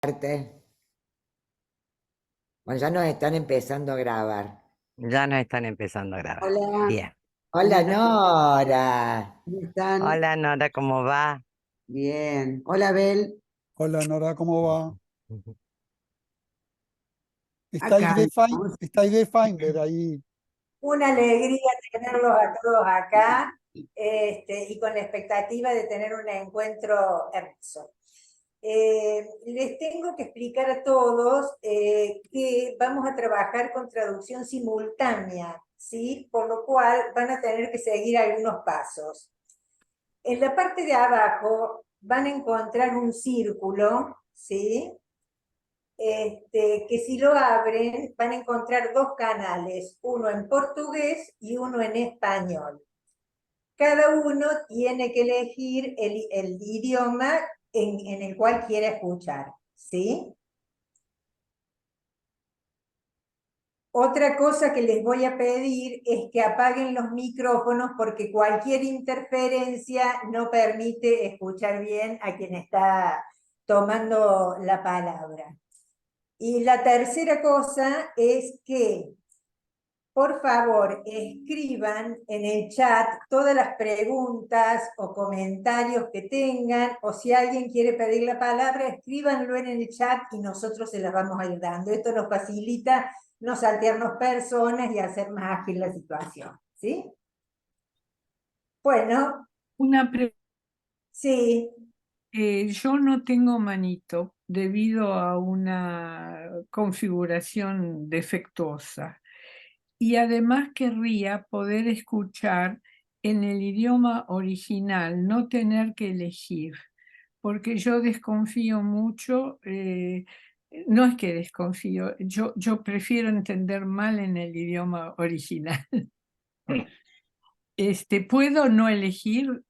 Bueno, ya nos están empezando a grabar. Ya nos están empezando a grabar. Hola, Bien. Hola, buenas tardes, Nora. ¿cómo están? Hola Nora, ¿cómo va? Bien. Hola, Bel. Hola Nora, ¿cómo va? Acá estamos. Está ID Finder ahí. Una alegría tenerlos a todos acá y con la expectativa de tener un encuentro hermoso. Les tengo que explicar a todos que vamos a trabajar con traducción simultánea, ¿sí? Por lo cual van a tener que seguir algunos pasos. En la parte de abajo van a encontrar un círculo, ¿sí? Que si lo abren van a encontrar dos canales, uno en portugués y uno en español. Cada uno tiene que elegir el idioma en el cual quiera escuchar, ¿sí? Otra cosa que les voy a pedir es que apaguen los micrófonos porque cualquier interferencia no permite escuchar bien a quien está tomando la palabra. Y la tercera cosa es que, por favor, escriban en el chat todas las preguntas o comentarios que tengan, o si alguien quiere pedir la palabra, escríbanlo en el chat y nosotros se las vamos a ir dando. Esto nos facilita no saltearnos personas y hacer más ágil la situación, ¿sí? Bueno, Una pregunta. sí. Yo no tengo manito debido a una configuración defectuosa y además querría poder escuchar en el idioma original, no tener que elegir, porque yo desconfío mucho, no es que desconfío, yo prefiero entender mal en el idioma original. ¿Puedo no elegir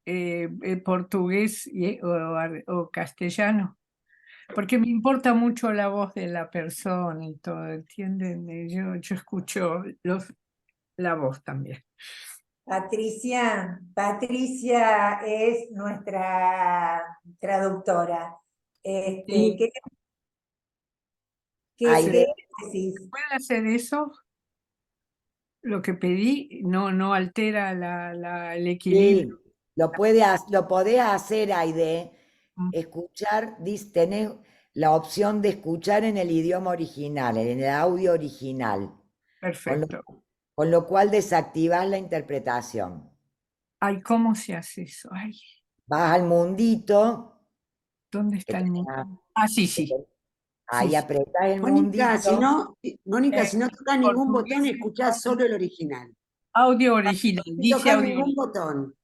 portugués o castellano? Porque me importa mucho la voz de la persona y todo, ¿entienden? Yo escucho la voz también. Patricia es nuestra traductora. Sí. ¿Qué Aide, decís? ¿Puede hacer eso? Lo que pedí no altera el equilibrio. sí, lo podés hacer, Aide. Escuchar, tenés la opción de escuchar en el idioma original, en el audio original. Perfecto. Con lo cual desactivás la interpretación. Ay, ¿cómo se hace eso? Ay, Vas al mundito, ¿dónde que está el tenés- mundo? Ah, sí, que sí. tenés- ahí Sí, sí. apretás el Mónica, si mundito. no, Mónica, Eh, si no tocas ningún botón, portugués, escuchás solo el original. audio original, Sin dice tocar audio ningún original. botón.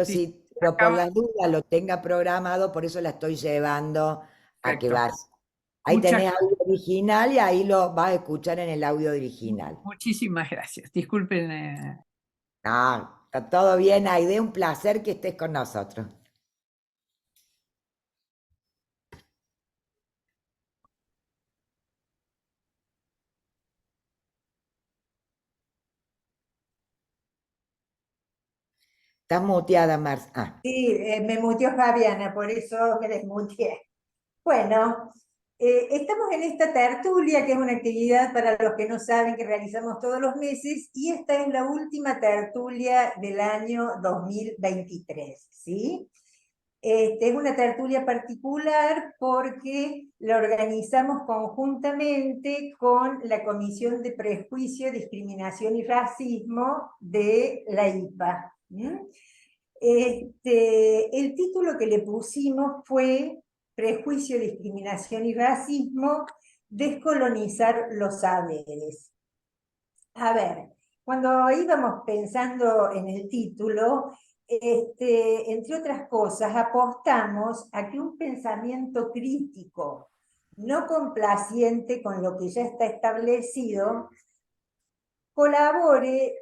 Sí, Pero por acaba. las dudas lo tenga programado, por eso la estoy llevando a que Perfecto. vas. Ahí Muchas, tenés audio original y ahí lo vas a escuchar en el audio original. muchísimas gracias. Disculpen. Ah, está todo bien, Aide, un placer que estés con nosotros. Estás muteada, Marcia. Ah, Sí, me muteó Fabiana, por eso me desmuteé. Bueno, estamos en esta tertulia, que es una actividad para los que no saben que realizamos todos los meses, y esta es la última tertulia del año 2023, ¿sí? Es una tertulia particular porque la organizamos conjuntamente con la Comisión de Prejuicio, Discriminación y Racismo de la IPA. El título que le pusimos fue Prejuicio, Discriminación y Racismo, descolonizar los saberes. A ver, cuando íbamos pensando en el título, entre otras cosas, apostamos a que un pensamiento crítico, no complaciente con lo que ya está establecido, colabore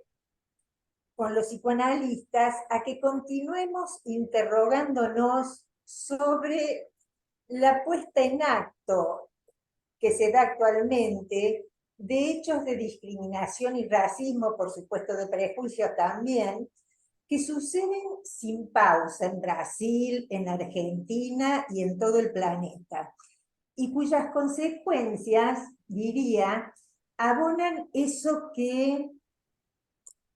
con los psicoanalistas a que continuemos interrogándonos sobre la puesta en acto que se da actualmente de hechos de discriminación y racismo, por supuesto de prejuicio también, que suceden sin pausa en Brasil, en Argentina y en todo el planeta. y cuyas consecuencias, diría, abonan eso que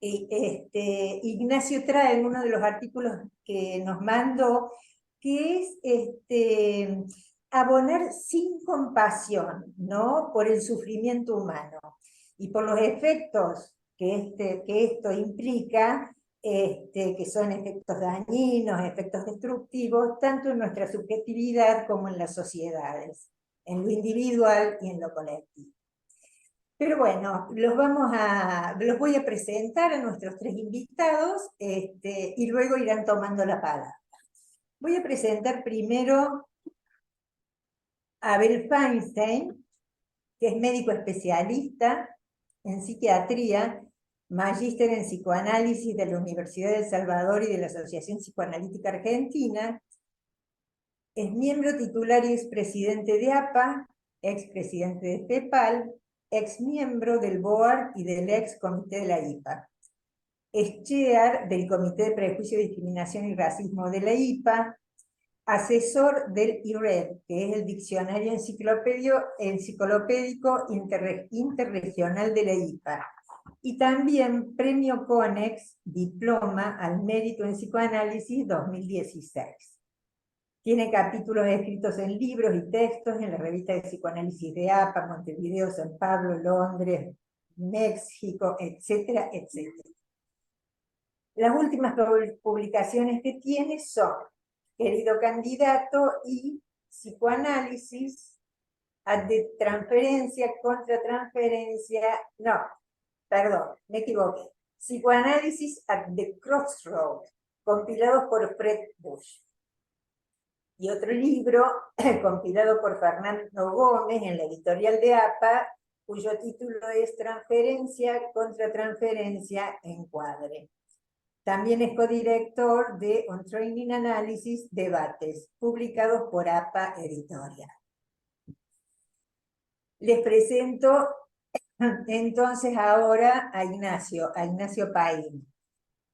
Ignacio trae en uno de los artículos que nos mandó, que es abonar sin compasión, ¿no? Por el sufrimiento humano y por los efectos que esto implica, que son efectos dañinos, efectos destructivos, tanto en nuestra subjetividad como en las sociedades, en lo individual y en lo colectivo. Pero bueno, los voy a presentar a nuestros tres invitados y luego irán tomando la palabra. Voy a presentar primero a Abel Feinstein, que es médico especialista en psiquiatría, magíster en psicoanálisis de la Universidad de El Salvador y de la Asociación Psicoanalítica Argentina, es miembro titular y expresidente de APA, expresidente de FEPAL, exmiembro del BOAR y del ex comité de la IPA. Es chair del Comité de Prejuicio, Discriminación y Racismo de la IPA, asesor del IRED, que es el Diccionario Enciclopédico Interregional de la IPA, y también Premio CONEX, Diploma al Mérito en Psicoanálisis 2016. Tiene capítulos escritos en libros y textos en la revista de psicoanálisis de APA, Montevideo, San Pablo, Londres, México, etcétera, etcétera. Las últimas publicaciones que tiene son Querido Candidato y Psicoanálisis, de transferencia, contra transferencia, no, perdón, me equivoqué. Psicoanálisis at the Crossroads, compilados por Fred Bush. Y otro libro, compilado por Fernando Gómez en la editorial de APA, cuyo título es Transferencia contra Transferencia, encuadre. También es codirector de On Training Analysis, Debates, publicados por APA Editorial. Les presento entonces ahora a Ignacio Paín.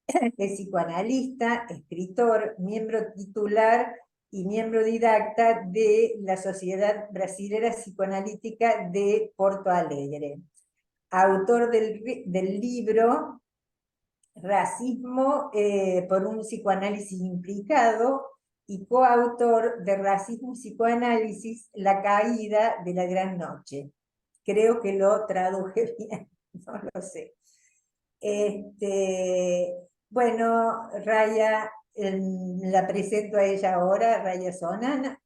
Es psicoanalista, escritor, miembro titular y miembro didacta de la Sociedad Brasilera Psicoanalítica de Porto Alegre. Autor del libro Racismo por un psicoanálisis implicado y coautor de Racismo y Psicoanálisis, La caída de la gran noche. Creo que lo traduje bien, no lo sé. Bueno, Raya, la presento a ella ahora, Raya Sonana,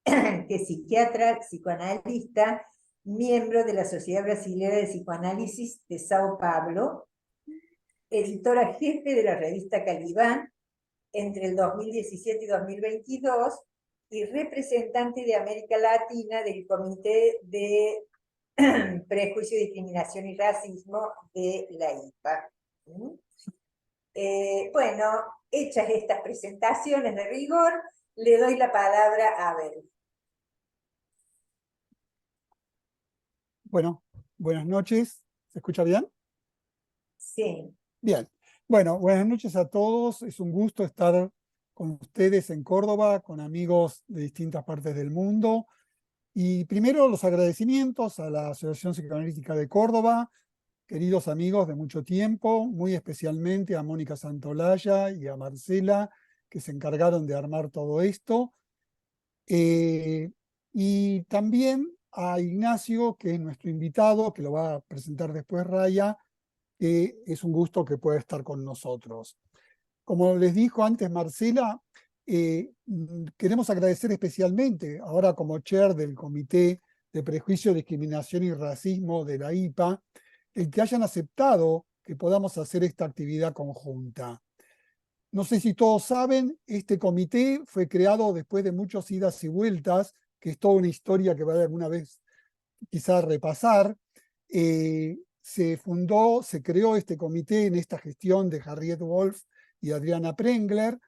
que es psiquiatra, psicoanalista, miembro de la Sociedad Brasilera de Psicoanálisis de Sao Paulo, editora jefe de la revista Calibán entre el 2017 y 2022, y representante de América Latina del Comité de Prejuicio, Discriminación y Racismo de la IPA. Bueno, hechas estas presentaciones de rigor, le doy la palabra a Abel. Bueno, buenas noches. ¿Se escucha bien? Sí. Bien. Bueno, buenas noches a todos. Es un gusto estar con ustedes en Córdoba, con amigos de distintas partes del mundo. Y primero los agradecimientos a la Asociación Psicoanalítica de Córdoba, queridos amigos de mucho tiempo, muy especialmente a Mónica Santolaya y a Marcela, que se encargaron de armar todo esto. Y también a Ignacio, que es nuestro invitado, que lo va a presentar después Raya, que es un gusto que pueda estar con nosotros. Como les dijo antes Marcela, queremos agradecer especialmente, ahora como chair del Comité de Prejuicio, Discriminación y Racismo de la IPA, el que hayan aceptado que podamos hacer esta actividad conjunta. No sé si todos saben, este comité fue creado después de muchas idas y vueltas, que es toda una historia que vale alguna vez quizás repasar. Se creó este comité en esta gestión de Harriet Wolf y Adriana Prengler.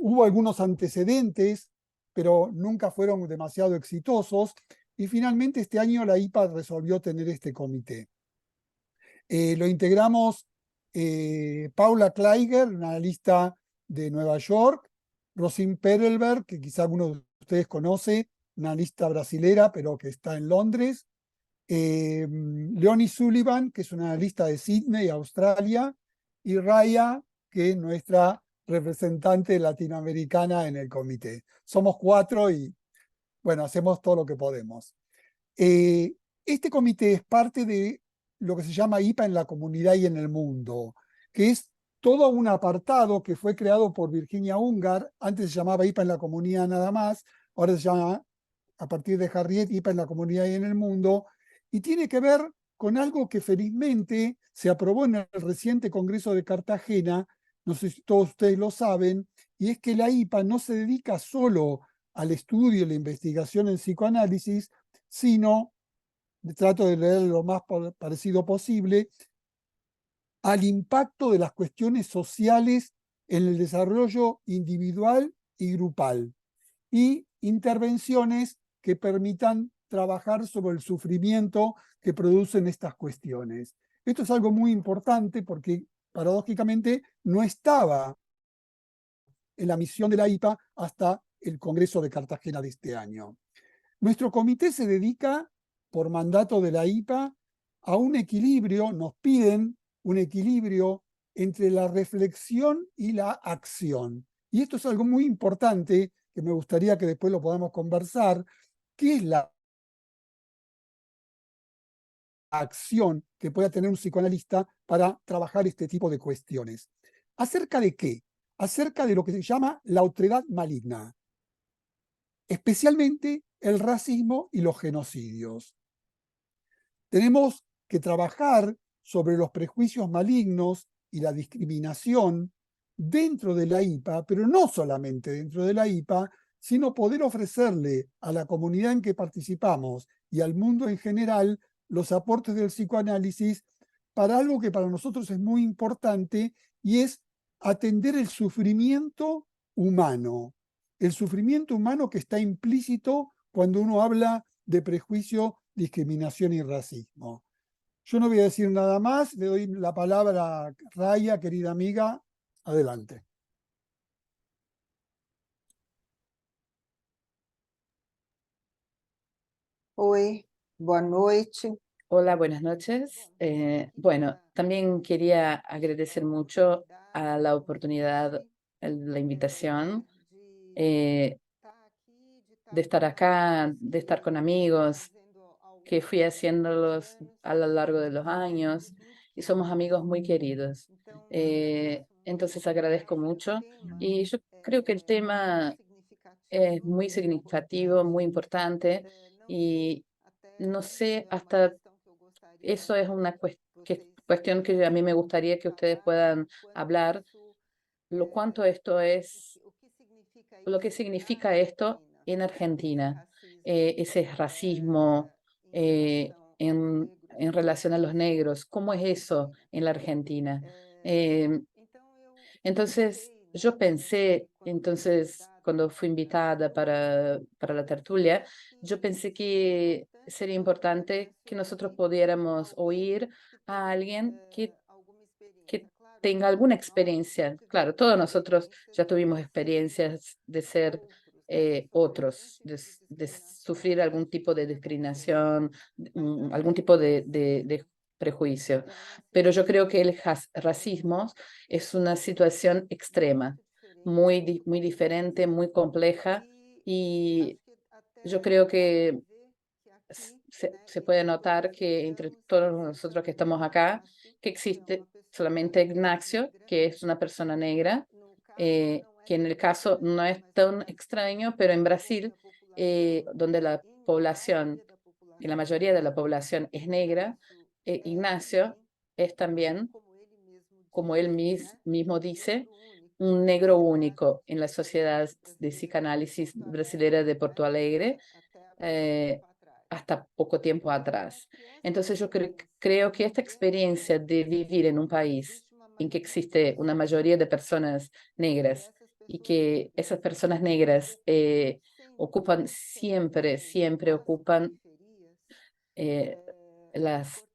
Hubo algunos antecedentes, pero nunca fueron demasiado exitosos, y finalmente este año la IPA resolvió tener este comité. Lo integramos Paula Kleiger, una analista de Nueva York, Rosine Perelberg, que quizá alguno de ustedes conoce, una analista brasilera, pero que está en Londres, Leonie Sullivan, que es una analista de Sydney, Australia, y Raya, que es nuestra representante latinoamericana en el comité. Somos 4 y, bueno, hacemos todo lo que podemos. Este comité es parte de lo que se llama IPA en la comunidad y en el mundo, que es todo un apartado que fue creado por Virginia Ungar. Antes se llamaba IPA en la comunidad nada más, ahora se llama, a partir de Harriet, IPA en la comunidad y en el mundo, y tiene que ver con algo que felizmente se aprobó en el reciente Congreso de Cartagena, no sé si todos ustedes lo saben, y es que la IPA no se dedica solo al estudio y la investigación en psicoanálisis, sino, trato de leer lo más parecido posible, al impacto de las cuestiones sociales en el desarrollo individual y grupal, y intervenciones que permitan trabajar sobre el sufrimiento que producen estas cuestiones. Esto es algo muy importante porque, paradójicamente, no estaba en la misión de la IPA hasta el Congreso de Cartagena de este año. Nuestro comité se dedica, por mandato de la IPA, a un equilibrio, nos piden un equilibrio entre la reflexión y la acción. Y esto es algo muy importante, que me gustaría que después lo podamos conversar, ¿qué es la acción que pueda tener un psicoanalista para trabajar este tipo de cuestiones? ¿Acerca de qué? Acerca de lo que se llama la otredad maligna, especialmente el racismo y los genocidios. Tenemos que trabajar sobre los prejuicios malignos y la discriminación dentro de la IPA, pero no solamente dentro de la IPA, sino poder ofrecerle a la comunidad en que participamos y al mundo en general los aportes del psicoanálisis para algo que para nosotros es muy importante, y es atender el sufrimiento humano. El sufrimiento humano que está implícito cuando uno habla de prejuicio, discriminación y racismo. Yo no voy a decir nada más, le doy la palabra a Raya, querida amiga. Adelante. Oi, boa noite. Hola, buenas noches. Bueno, también quería agradecer mucho a la oportunidad, la invitación de estar acá, de estar con amigos que fui haciéndolos a lo largo de los años, y somos amigos muy queridos. Entonces agradezco mucho, y yo creo que el tema es muy significativo, muy importante, y no sé, hasta eso es una cuestión que a mí me gustaría que ustedes puedan hablar, lo cuánto esto es, lo que significa esto en Argentina, ese racismo en relación a los negros, ¿cómo es eso en la Argentina? Entonces, yo pensé, cuando fui invitada para la tertulia, yo pensé que sería importante que nosotros pudiéramos oír a alguien que tenga alguna experiencia. Claro, todos nosotros ya tuvimos experiencias de ser otros, de sufrir algún tipo de discriminación, algún tipo de prejuicio. Pero yo creo que el racismo es una situación extrema, muy diferente, muy compleja, y yo creo que se puede notar que entre todos nosotros que estamos acá, que existe solamente Ignacio, que es una persona negra, que en el caso no es tan extraño, pero en Brasil, donde la población, y la mayoría de la población es negra, Ignacio es también, como él mismo dice, un negro único en la Sociedad de Psicanálisis Brasileira de Porto Alegre, hasta poco tiempo atrás. Entonces yo creo que esta experiencia de vivir en un país en que existe una mayoría de personas negras, y que esas personas negras ocupan siempre ocupan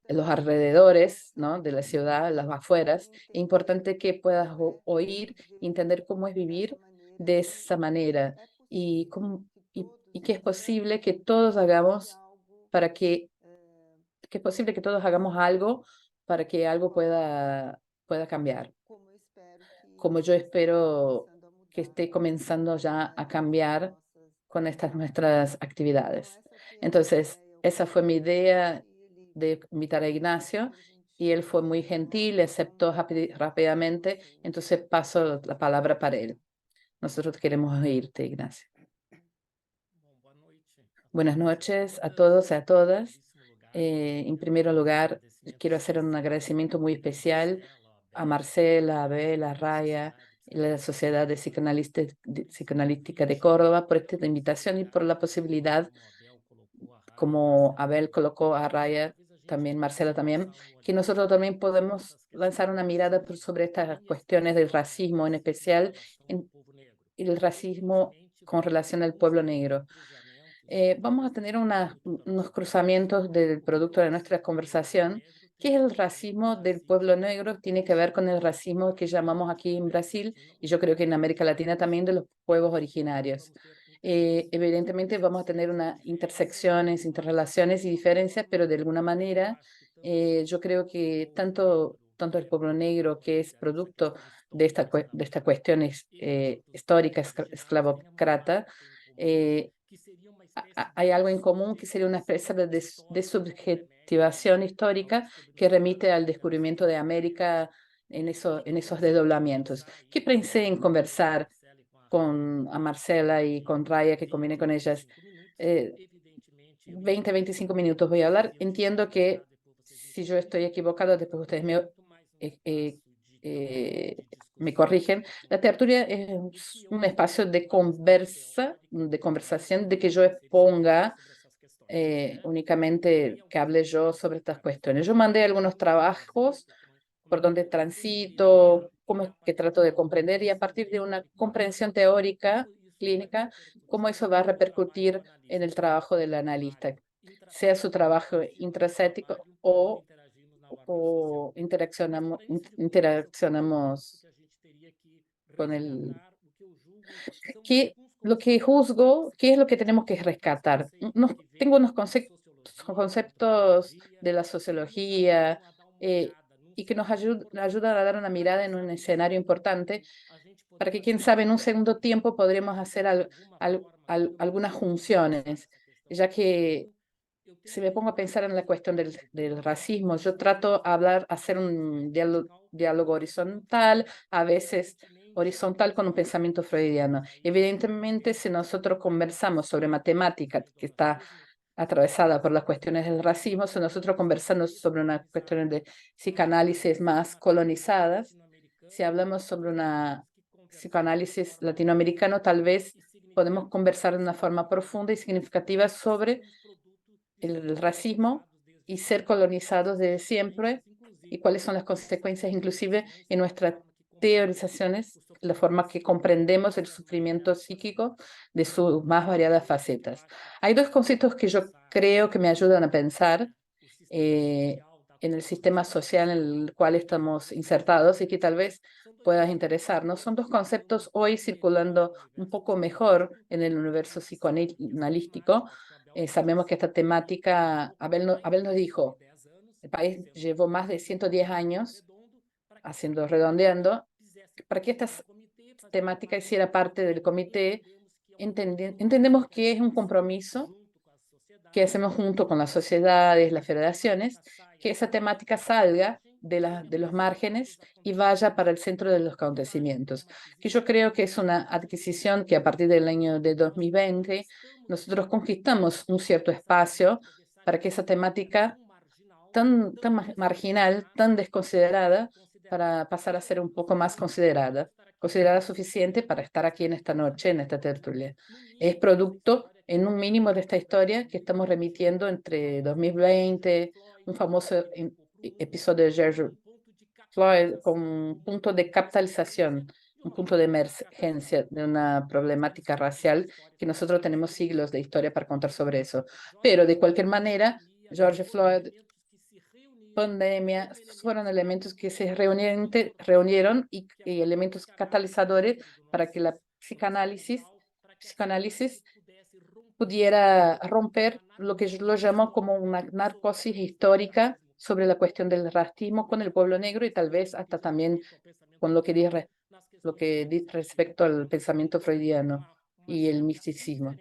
los alrededores, ¿no?, de la ciudad, las afueras, es importante que puedas oír y entender cómo es vivir de esa manera, y y que es posible que todos hagamos para que es posible que todos hagamos algo para que algo pueda cambiar. Como yo espero que esté comenzando ya a cambiar con estas nuestras actividades. Entonces, esa fue mi idea de invitar a Ignacio y él fue muy gentil, aceptó rápidamente, entonces paso la palabra para él. Nosotros queremos oírte, Ignacio. Buenas noches a todos y a todas. En primer lugar, quiero hacer un agradecimiento muy especial a Marcela, a Abel, a Raya y la Sociedad de Psicoanalítica de Córdoba por esta invitación y por la posibilidad, como Abel colocó a Raya, también Marcela también, que nosotros también podemos lanzar una mirada sobre estas cuestiones del racismo, en especial el racismo con relación al pueblo negro. Vamos a tener unos cruzamientos del producto de nuestra conversación, que es el racismo del pueblo negro, tiene que ver con el racismo que llamamos aquí en Brasil, y yo creo que en América Latina también, de los pueblos originarios. Evidentemente vamos a tener unas intersecciones, interrelaciones y diferencias, pero de alguna manera yo creo que tanto el pueblo negro, que es producto de esta cuestión histórica esclavocrata, hay algo en común que sería una especie de subjetivación histórica que remite al descubrimiento de América en esos desdoblamientos. ¿Qué pensé en conversar con a Marcela y con Raya, que conviene con ellas? 20, 25 minutos voy a hablar. Entiendo que si yo estoy equivocado, después ustedes me corrigen. La tertulia es un espacio de conversación, de que yo exponga únicamente, que hable yo sobre estas cuestiones. Yo mandé algunos trabajos por donde transito, cómo es que trato de comprender, y a partir de una comprensión teórica, clínica, cómo eso va a repercutir en el trabajo del analista, sea su trabajo intrasético o interaccionamos con el... Lo que juzgo, ¿qué es lo que tenemos que rescatar? Tengo unos conceptos de la sociología y que nos ayudan a dar una mirada en un escenario importante para que, quién sabe, en un segundo tiempo podremos hacer algunas funciones, ya que si me pongo a pensar en la cuestión del racismo, yo trato de hacer un diálogo horizontal, a veces horizontal con un pensamiento freudiano. Evidentemente, si nosotros conversamos sobre matemática, que está atravesada por las cuestiones del racismo, si nosotros conversamos sobre unas cuestiones de psicoanálisis más colonizadas, si hablamos sobre una psicoanálisis latinoamericano, tal vez podemos conversar de una forma profunda y significativa sobre el racismo y ser colonizados desde siempre, y cuáles son las consecuencias inclusive en nuestras teorizaciones, la forma que comprendemos el sufrimiento psíquico de sus más variadas facetas. Hay dos conceptos que yo creo que me ayudan a pensar en el sistema social en el cual estamos insertados y que tal vez puedas interesarnos. Son dos conceptos hoy circulando un poco mejor en el universo psicoanalítico. Sabemos que esta temática, Abel nos dijo, el país llevó más de 110 años redondeando, para que esta temática hiciera parte del comité. Entendemos que es un compromiso que hacemos junto con las sociedades, las federaciones, que esa temática salga de los márgenes y vaya para el centro de los acontecimientos, que yo creo que es una adquisición que a partir del año de 2020 nosotros conquistamos un cierto espacio para que esa temática tan marginal, tan desconsiderada, para pasar a ser un poco más considerada suficiente para estar aquí en esta noche, en esta tertulia. Es producto, en un mínimo, de esta historia que estamos remitiendo entre 2020, un famoso episodio de George Floyd, con un punto de capitalización, un punto de emergencia de una problemática racial que nosotros tenemos siglos de historia para contar sobre eso. Pero de cualquier manera, George Floyd, pandemia, fueron elementos que se reunieron y elementos catalizadores para que la psicoanálisis pudiera romper lo que yo lo llamo como una narcosis histórica sobre la cuestión del racismo con el pueblo negro y tal vez hasta también con lo que dice respecto al pensamiento freudiano y el misticismo.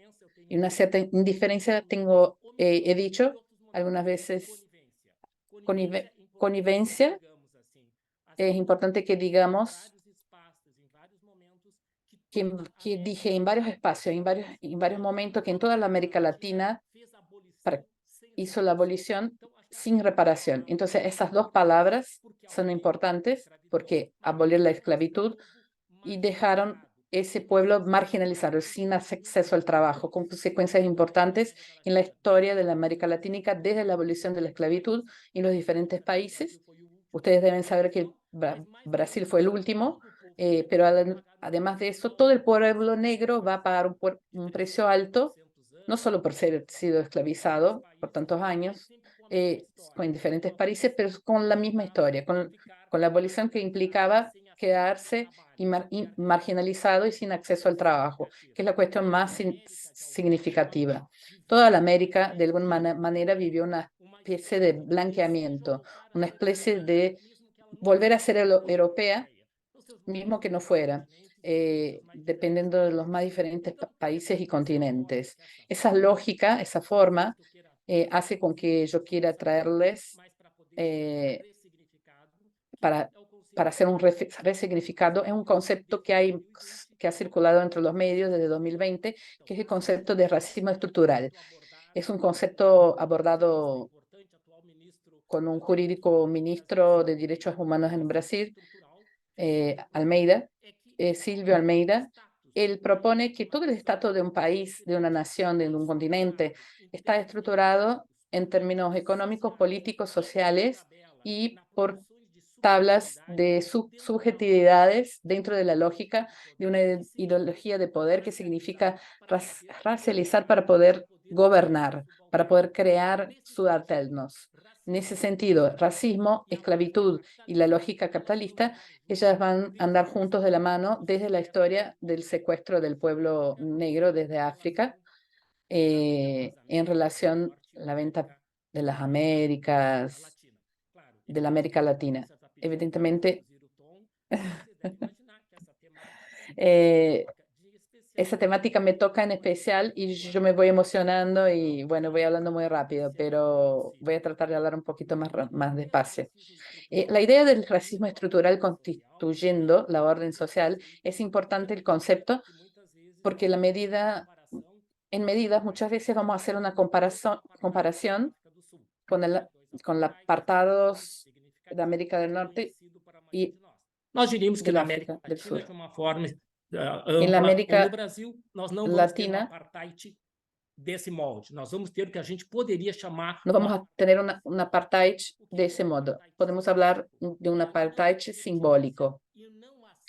Y una cierta indiferencia he dicho algunas veces, connivencia. Es importante que digamos que dije en varios espacios, en varios momentos, que en toda la América Latina hizo la abolición sin reparación. Entonces, esas dos palabras son importantes porque abolir la esclavitud y dejaron ese pueblo marginalizado, sin acceso al trabajo, con consecuencias importantes en la historia de la América Latina desde la abolición de la esclavitud en los diferentes países. Ustedes deben saber que Brasil fue el último, pero además de eso, todo el pueblo negro va a pagar un precio alto, no solo por ser sido esclavizado por tantos años, en diferentes países, pero con la misma historia, con la abolición que implicaba quedarse marginalizado y sin acceso al trabajo, que es la cuestión más significativa. Toda la América, de alguna manera, vivió una especie de blanqueamiento, una especie de volver a ser europea, mismo que no fuera, dependiendo de los más diferentes países y continentes. Esa lógica, esa forma, hace con que yo quiera traerles para hacer un resignificado, es un concepto que ha circulado entre los medios desde 2020, que es el concepto de racismo estructural. Es un concepto abordado con un jurídico ministro de Derechos Humanos en Brasil, Silvio Almeida. Él propone que todo el estatus de un país, de una nación, de un continente, está estructurado en términos económicos, políticos, sociales y por tablas de subjetividades dentro de la lógica de una ideología de poder que significa racializar para poder gobernar, para poder crear subalternos. En ese sentido, racismo, esclavitud y la lógica capitalista, ellas van a andar juntos de la mano desde la historia del secuestro del pueblo negro desde África, en relación a la venta de las Américas, de la América Latina. Evidentemente, esa temática me toca en especial y yo me voy emocionando y bueno, voy hablando muy rápido, pero voy a tratar de hablar un poquito más despacio. La idea del racismo estructural constituyendo la orden social es importante el concepto porque en medidas muchas veces vamos a hacer una comparación con los apartados de América del Norte y nós diríamos que de na África América del Latina, Sur. de uma forma En la ampla, ou América no Brasil, nós não vamos ter um Latina apartheid desse molde. Nós vamos ter o que a gente poderia chamar no vamos a tener un apartheid de ese modo. Podemos hablar de un apartheid simbólico.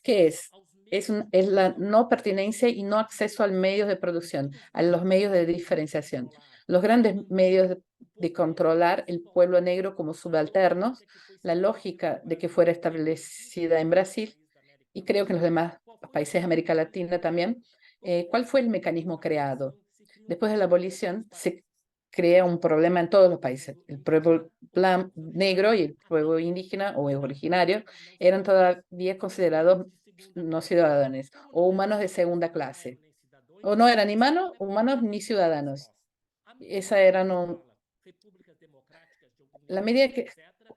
¿Qué es? Es la no pertinencia y no acceso al medio de producción, a los medios de diferenciación. Los grandes medios de controlar el pueblo negro como subalternos, la lógica de que fuera establecida en Brasil y creo que en los demás países de América Latina también. ¿Cuál fue el mecanismo creado? Después de la abolición se crea un problema en todos los países. El pueblo negro y el pueblo indígena o originario eran todavía considerados no ciudadanos o humanos de segunda clase. O no eran ni humanos ni ciudadanos. Esa era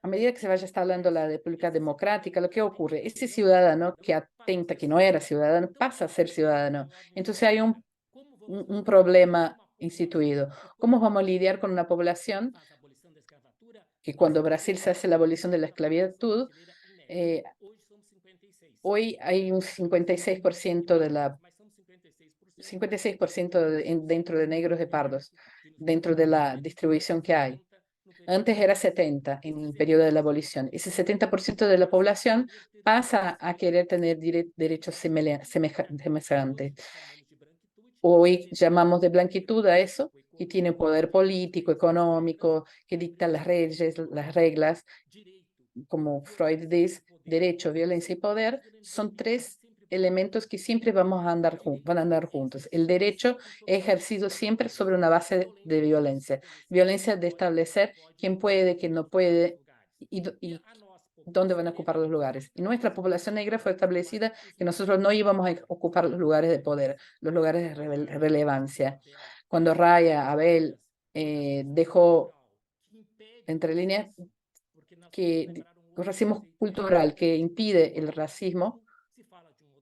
a medida que se vaya instalando la República Democrática, lo que ocurre, ese ciudadano que atenta que no era ciudadano pasa a ser ciudadano. Entonces hay un problema instituido. ¿Cómo vamos a lidiar con una población que cuando Brasil se hace la abolición de la esclavitud, hoy hay un 56% dentro de negros y pardos, dentro de la distribución que hay? Antes era 70 en el periodo de la abolición. Ese 70% de la población pasa a querer tener derechos semejantes. Hoy llamamos de blanquitud a eso, que tiene poder político, económico, que dicta las reglas, como Freud dice, derecho, violencia y poder, son tres elementos que siempre van a andar juntos. El derecho es ejercido siempre sobre una base de violencia. Violencia de establecer quién puede, quién no puede y dónde van a ocupar los lugares. Y nuestra población negra fue establecida que nosotros no íbamos a ocupar los lugares de poder, los lugares de relevancia. Cuando Raya, Abel dejó entre líneas que el racismo cultural que impide el racismo,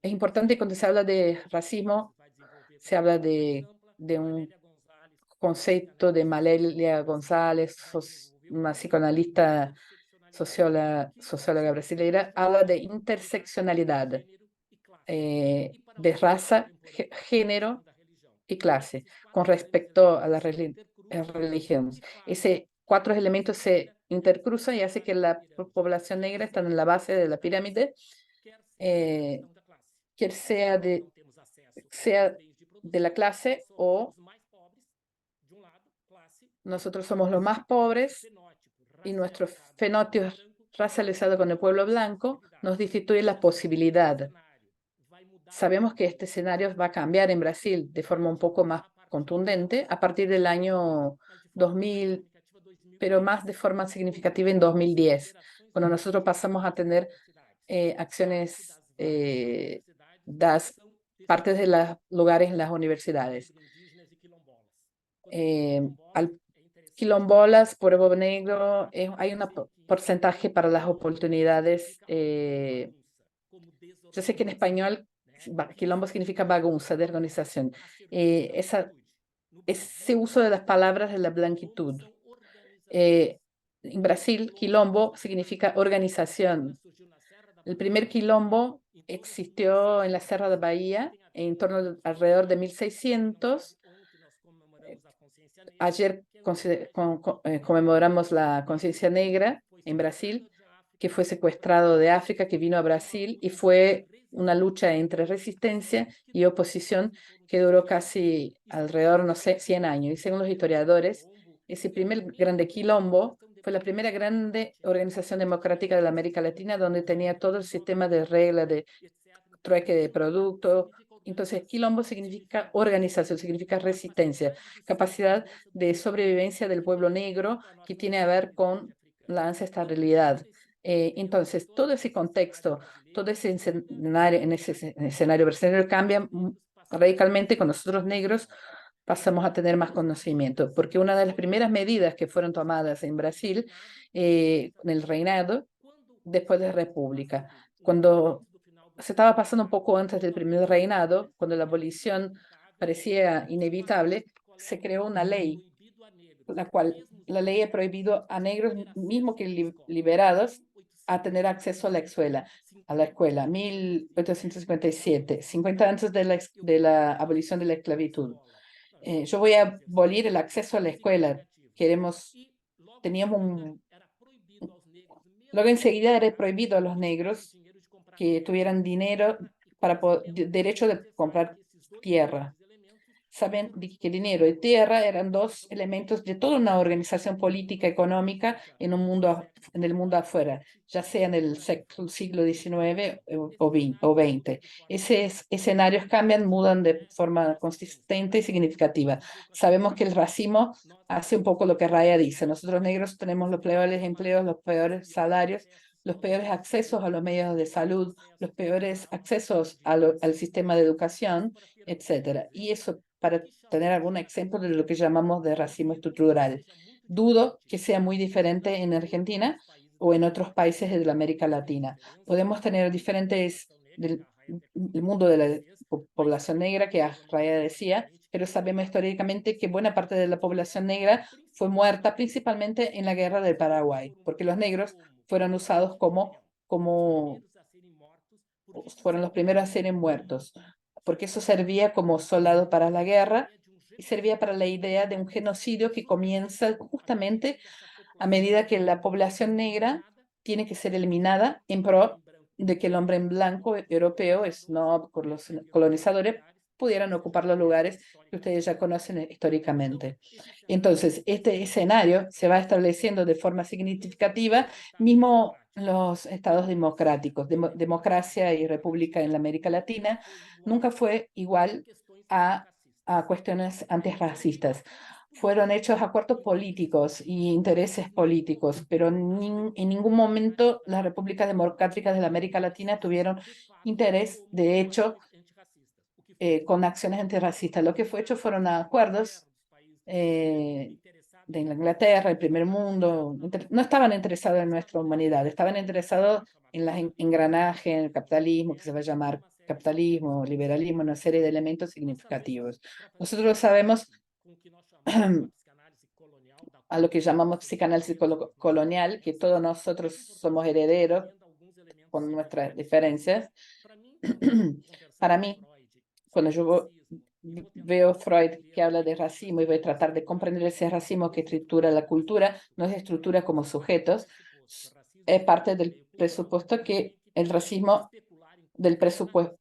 es importante cuando se habla de racismo, se habla de un concepto de Malélia González, una psicoanalista socióloga brasileña, habla de interseccionalidad, de raza, género y clase, con respecto a las religiones. Esos 4 elementos se intercruzan y hace que la población negra esté en la base de la pirámide, que sea de la clase o nosotros somos los más pobres y nuestro fenotipo racializado con el pueblo blanco nos destituye la posibilidad. Sabemos que este escenario va a cambiar en Brasil de forma un poco más contundente a partir del año 2000, pero más de forma significativa en 2010, cuando nosotros pasamos a tener acciones partes de los lugares en las universidades. Al quilombolas, pueblo negro, hay un porcentaje para las oportunidades. Yo sé que en español quilombo significa bagunza, de organización. Ese uso de las palabras de la blanquitud. En Brasil, quilombo significa organización. El primer quilombo existió en la Serra da Bahía en torno de alrededor de 1600. Ayer conmemoramos la conciencia negra en Brasil, que fue secuestrado de África, que vino a Brasil y fue una lucha entre resistencia y oposición que duró casi alrededor, no sé, 100 años. Y según los historiadores, ese primer grande quilombo fue la primera grande organización democrática de la América Latina donde tenía todo el sistema de reglas de trueque de productos. Entonces, quilombo significa organización, significa resistencia, capacidad de sobrevivencia del pueblo negro que tiene a ver con la ancestralidad. Entonces, todo ese contexto, todo ese escenario, en ese escenario brasileño cambia radicalmente con nosotros negros. Pasamos a tener más conocimiento, porque una de las primeras medidas que fueron tomadas en Brasil en el reinado, después de la República, cuando se estaba pasando un poco antes del primer reinado, cuando la abolición parecía inevitable, se creó una ley, la cual la ley ha prohibido a negros, mismo que liberados, a tener acceso a la escuela, 1857, 50 antes de la abolición de la esclavitud. Yo voy a abolir el acceso a la escuela. Luego enseguida era prohibido a los negros que tuvieran dinero derecho de comprar tierra. Saben que dinero y tierra eran 2 elementos de toda una organización política económica en el mundo afuera, ya sea en el siglo XIX o XX. Esos escenarios cambian, mudan de forma consistente y significativa. Sabemos que el racismo hace un poco lo que Raya dice. Nosotros negros tenemos los peores empleos, los peores salarios, los peores accesos a los medios de salud, los peores accesos al sistema de educación, etcétera. Y eso para tener algún ejemplo de lo que llamamos de racismo estructural. Dudo que sea muy diferente en Argentina o en otros países de la América Latina. Podemos tener diferentes del mundo de la población negra, que Raya decía, pero sabemos históricamente que buena parte de la población negra fue muerta principalmente en la guerra del Paraguay, porque los negros fueron usados fueron los primeros a ser muertos, porque eso servía como soldado para la guerra y servía para la idea de un genocidio que comienza justamente a medida que la población negra tiene que ser eliminada en pro de que el hombre en blanco europeo, no por los colonizadores, pudieran ocupar los lugares que ustedes ya conocen históricamente. Entonces, este escenario se va estableciendo de forma significativa, mismo los estados democráticos, democracia y república en la América Latina, nunca fue igual a cuestiones antirracistas. Fueron hechos acuerdos políticos y intereses políticos, pero en ningún momento las repúblicas democráticas de la América Latina tuvieron interés, de hecho, con acciones antirracistas. Lo que fue hecho fueron acuerdos de Inglaterra, el primer mundo, no estaban interesados en nuestra humanidad, estaban interesados en el engranaje, en el capitalismo, que se va a llamar capitalismo, liberalismo, una serie de elementos significativos. Nosotros sabemos a lo que llamamos psicanálisis colonial, que todos nosotros somos herederos con nuestras diferencias. Para mí, cuando yo veo Freud que habla de racismo y voy a tratar de comprender ese racismo que estructura la cultura, nos estructura como sujetos, es parte del presupuesto que el racismo del presupuesto.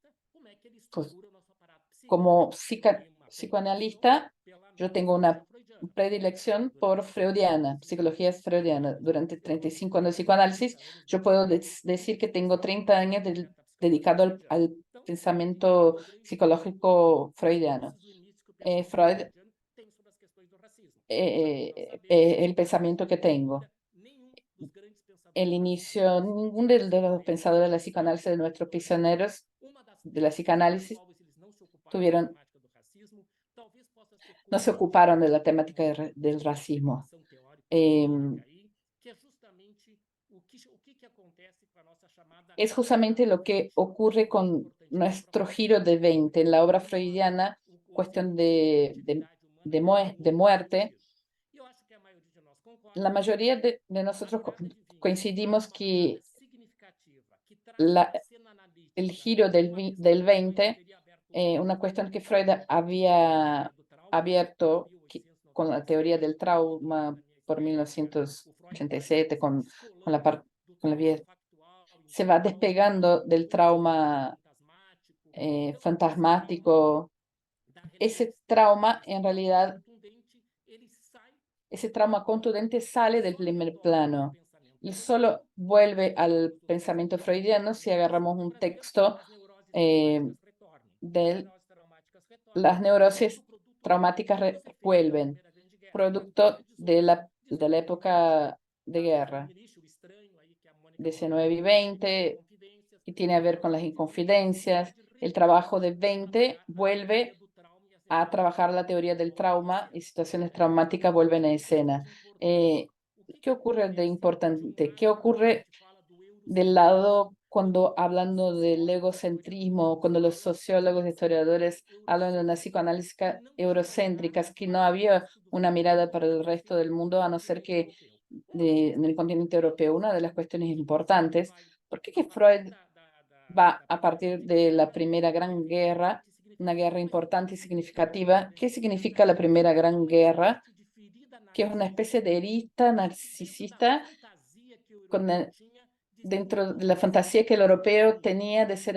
Como psicoanalista, yo tengo una predilección por freudiana, psicología freudiana. Durante 35 años de psicoanálisis, yo puedo decir que tengo 30 años dedicado al pensamiento psicológico freudiano. Freud, el pensamiento que tengo. El inicio, ninguno de los pensadores de la psicoanálisis de nuestros pioneros de la psicoanálisis no se ocuparon de la temática del racismo. Es justamente lo que ocurre con nuestro giro de 20 en la obra freudiana, cuestión de muerte. La mayoría de nosotros coincidimos que el giro del 20, una cuestión que Freud había abierto con la teoría del trauma por 1987, con la vía, se va despegando del trauma fantasmático. Ese trauma, en realidad, ese trauma contundente sale del primer plano y solo vuelve al pensamiento freudiano si agarramos un texto de las neurosis traumáticas vuelven, producto de la época de guerra, 19 y 20, y tiene a ver con las inconfidencias. El trabajo de 20 vuelve a trabajar la teoría del trauma y situaciones traumáticas vuelven a escena. ¿Qué ocurre de importante? ¿Qué ocurre del lado cuando hablando del egocentrismo, cuando los sociólogos, historiadores hablan de una psicoanálisis eurocéntrica, que no había una mirada para el resto del mundo, a no ser que en el continente europeo? Una de las cuestiones importantes, ¿por qué que Freud va a partir de la Primera Gran Guerra, una guerra importante y significativa? ¿Qué significa la Primera Gran Guerra? Que es una especie de herida narcisista dentro de la fantasía que el europeo tenía de ser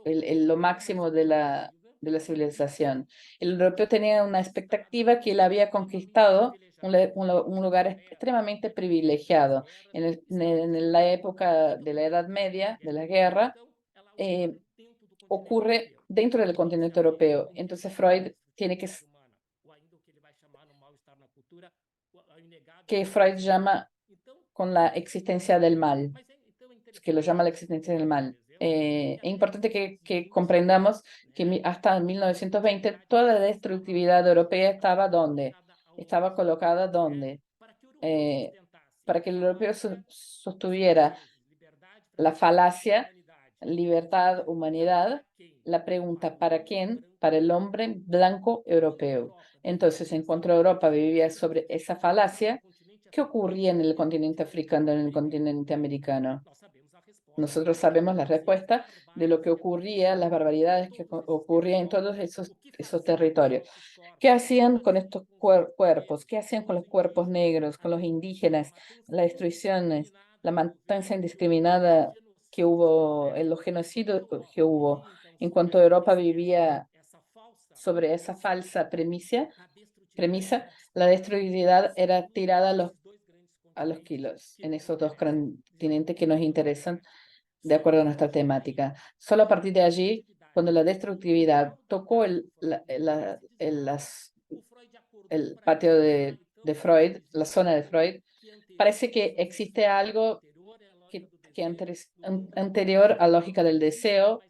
lo máximo de la civilización. El europeo tenía una expectativa que él había conquistado un lugar extremadamente privilegiado. En la época de la Edad Media, de la guerra, ocurre dentro del continente europeo. Entonces Freud tiene que Freud llama con la existencia del mal, que lo llama la existencia del mal. Es importante que comprendamos que hasta 1920 toda la destructividad europea estaba ¿dónde? Estaba colocada ¿dónde? Para que el europeo sostuviera la falacia, libertad, humanidad, la pregunta ¿para quién? Para el hombre blanco europeo. Entonces, en cuanto Europa vivía sobre esa falacia, ¿qué ocurría en el continente africano, en el continente americano? Nosotros sabemos la respuesta de lo que ocurría, las barbaridades que ocurrían en todos esos territorios. ¿Qué hacían con estos cuerpos? ¿Qué hacían con los cuerpos negros, con los indígenas? Las destrucciones, la matanza indiscriminada que hubo, los genocidios que hubo. En cuanto Europa vivía sobre esa falsa premisa, la destructividad era tirada a los kilos en esos dos continentes que nos interesan de acuerdo a nuestra temática. Solo a partir de allí, cuando la destructividad tocó el patio de Freud, la zona de Freud, parece que existe algo anterior a la lógica del deseo,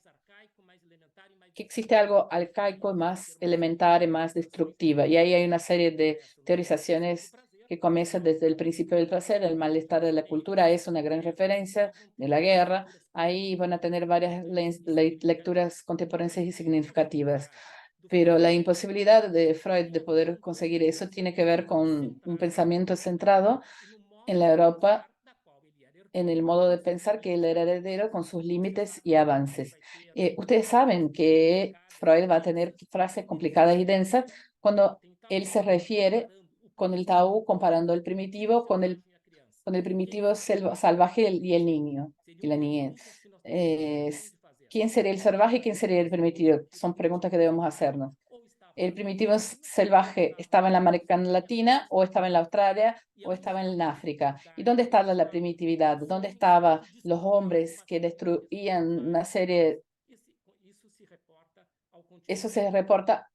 que existe algo arcaico, más elemental y más destructiva. Y ahí hay una serie de teorizaciones que comienzan desde el principio del placer. El malestar de la cultura es una gran referencia de la guerra. Ahí van a tener varias lecturas contemporáneas y significativas. Pero la imposibilidad de Freud de poder conseguir eso tiene que ver con un pensamiento centrado en la Europa, en el modo de pensar que él era heredero con sus límites y avances. Ustedes saben que Freud va a tener frases complicadas y densas cuando él se refiere con el tabú, comparando el primitivo con el primitivo salvaje y el niño y la niñez. ¿Quién sería el salvaje y quién sería el primitivo? Son preguntas que debemos hacernos. ¿El primitivo salvaje estaba en la América Latina o estaba en la Australia o estaba en África? ¿Y dónde estaba la primitividad? ¿Dónde estaban los hombres que destruían una serie? Eso se reporta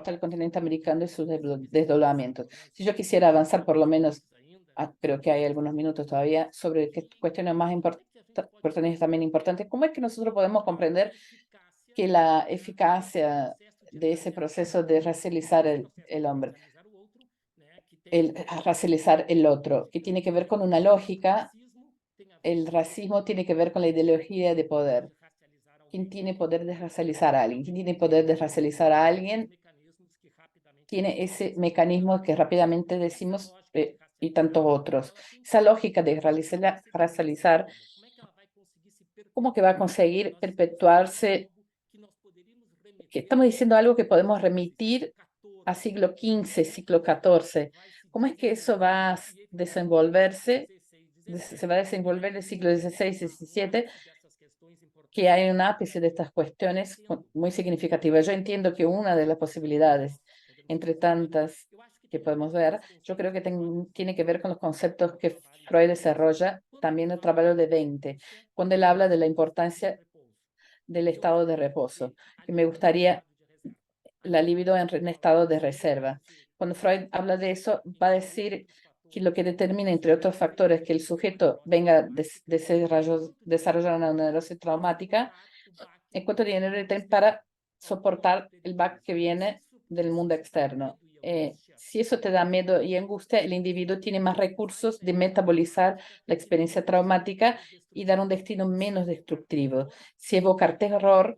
al continente americano y sus desdoblamientos. Si yo quisiera avanzar por lo menos, creo que hay algunos minutos todavía, sobre cuestiones más cuestiones también importantes, ¿cómo es que nosotros podemos comprender que la eficacia de ese proceso de racializar el hombre, racializar el otro, que tiene que ver con una lógica? El racismo tiene que ver con la ideología de poder. ¿Quién tiene poder de racializar a alguien? ¿Quién tiene poder de racializar a alguien? Tiene ese mecanismo que rápidamente decimos y tantos otros. Esa lógica de racializar, ¿cómo que va a conseguir perpetuarse? Que estamos diciendo algo que podemos remitir a siglo XV, siglo XIV. ¿Cómo es que eso va a desenvolverse? Se va a desenvolver en el siglo XVI y XVII, que hay un ápice de estas cuestiones muy significativas. Yo entiendo que una de las posibilidades, entre tantas que podemos ver, yo creo que tiene que ver con los conceptos que Freud desarrolla también en el trabajo de 20, cuando él habla de la importancia del estado de reposo, que me gustaría la libido en estado de reserva. Cuando Freud habla de eso, va a decir que lo que determina, entre otros factores, que el sujeto venga a desarrollar una neurosis traumática, es cuánto dinero tiene para soportar el back que viene del mundo externo. Si eso te da miedo y angustia, el individuo tiene más recursos de metabolizar la experiencia traumática y dar un destino menos destructivo. Si evocar terror,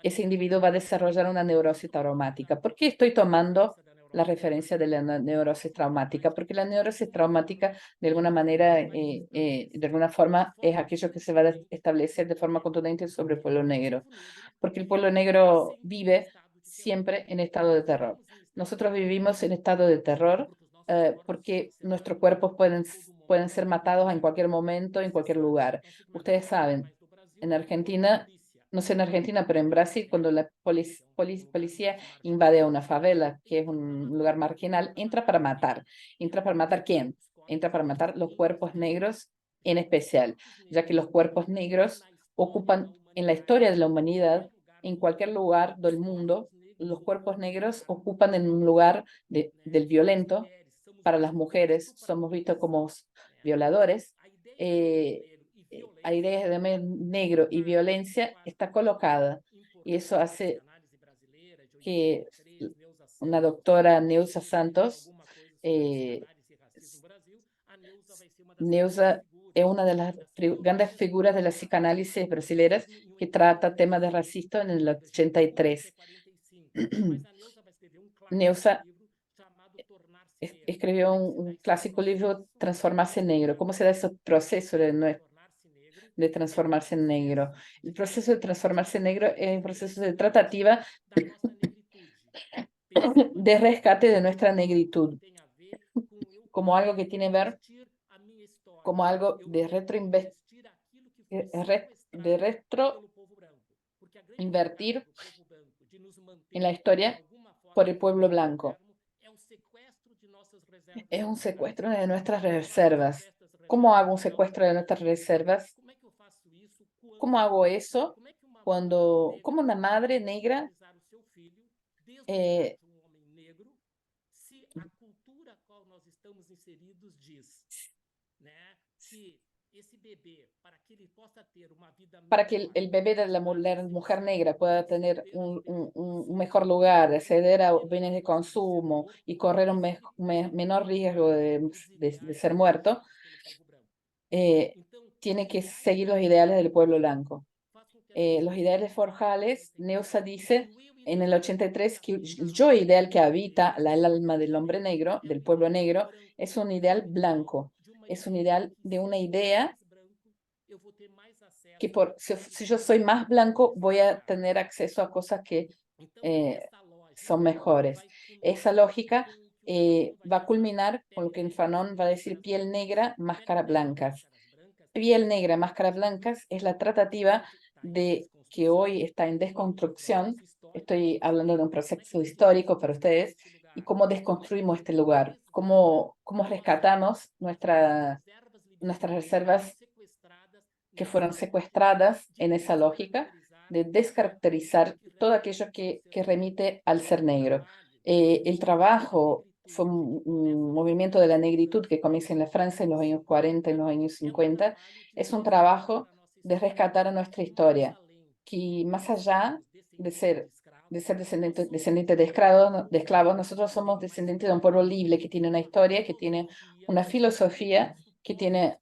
ese individuo va a desarrollar una neurosis traumática. ¿Por qué estoy tomando la referencia de la neurosis traumática? Porque la neurosis traumática, de alguna manera, de alguna forma, es aquello que se va a establecer de forma contundente sobre el pueblo negro. Porque el pueblo negro vive siempre en estado de terror. Nosotros vivimos en estado de terror porque nuestros cuerpos pueden ser matados en cualquier momento, en cualquier lugar. Ustedes saben, en Argentina, no sé en Argentina, pero en Brasil, cuando la policía invade a una favela, que es un lugar marginal, entra para matar. ¿Entra para matar quién? Entra para matar los cuerpos negros en especial, ya que los cuerpos negros ocupan en la historia de la humanidad, en cualquier lugar del mundo, los cuerpos negros ocupan en un lugar del violento. Para las mujeres somos vistos como violadores. La idea de negro y violencia está colocada y eso hace que una doctora, Neuza Santos, Neuza es una de las grandes figuras de la psicanálisis brasileñas que trata temas de racismo en el 83. Neuza escribió un clásico libro, Transformarse en Negro. ¿Cómo se da ese proceso de transformarse en negro? El proceso de transformarse en negro es un proceso de tratativa de rescate de nuestra negritud, como algo que tiene que ver, como algo de retroinvertir en la historia por el pueblo blanco. Es un secuestro de nuestras reservas. ¿Cómo hago un secuestro de nuestras reservas? ¿Cómo hago eso cuando, como una madre negra para que el bebé de la mujer negra pueda tener un mejor lugar, acceder a bienes de consumo y correr un menor riesgo de ser muerto, tiene que seguir los ideales del pueblo blanco. Los ideales forjales, Neusa dice en el 83 que el yo ideal que habita el alma del hombre negro, del pueblo negro, es un ideal blanco, es un ideal de una idea que si yo soy más blanco voy a tener acceso a cosas que son mejores. Esa lógica va a culminar con lo que en Fanon va a decir piel negra, máscara blancas. Piel negra, máscara blancas es la tratativa de que hoy está en desconstrucción. Estoy hablando de un proceso histórico para ustedes y cómo desconstruimos este lugar, cómo rescatamos nuestras reservas que fueron secuestradas en esa lógica de descaracterizar todo aquello que remite al ser negro. El trabajo fue un movimiento de la negritud que comienza en la Francia en los años 40, en los años 50. Es un trabajo de rescatar a nuestra historia, que más allá de ser descendientes de esclavos, nosotros somos descendientes de un pueblo libre que tiene una historia, que tiene una filosofía, que tiene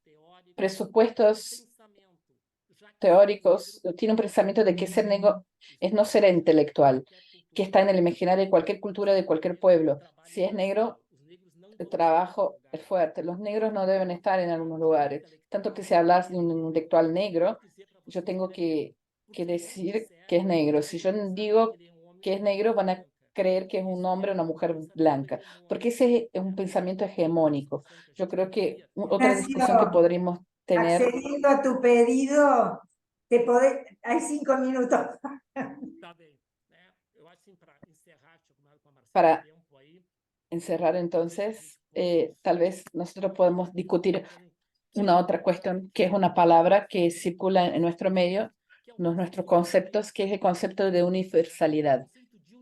presupuestos teóricos, tiene un pensamiento de que ser negro es no ser intelectual, que está en el imaginario de cualquier cultura, de cualquier pueblo. Si es negro, el trabajo es fuerte. Los negros no deben estar en algunos lugares. Tanto que si hablas de un intelectual negro, yo tengo que decir que es negro. Si yo digo que es negro, van a creer que es un hombre o una mujer blanca, porque ese es un pensamiento hegemónico. Yo creo que otra discusión que podríamos tener... Accediendo a tu pedido, hay 5 minutos. Para encerrar entonces, tal vez nosotros podemos discutir una otra cuestión, que es una palabra que circula en nuestro medio, nuestros conceptos, que es el concepto de universalidad.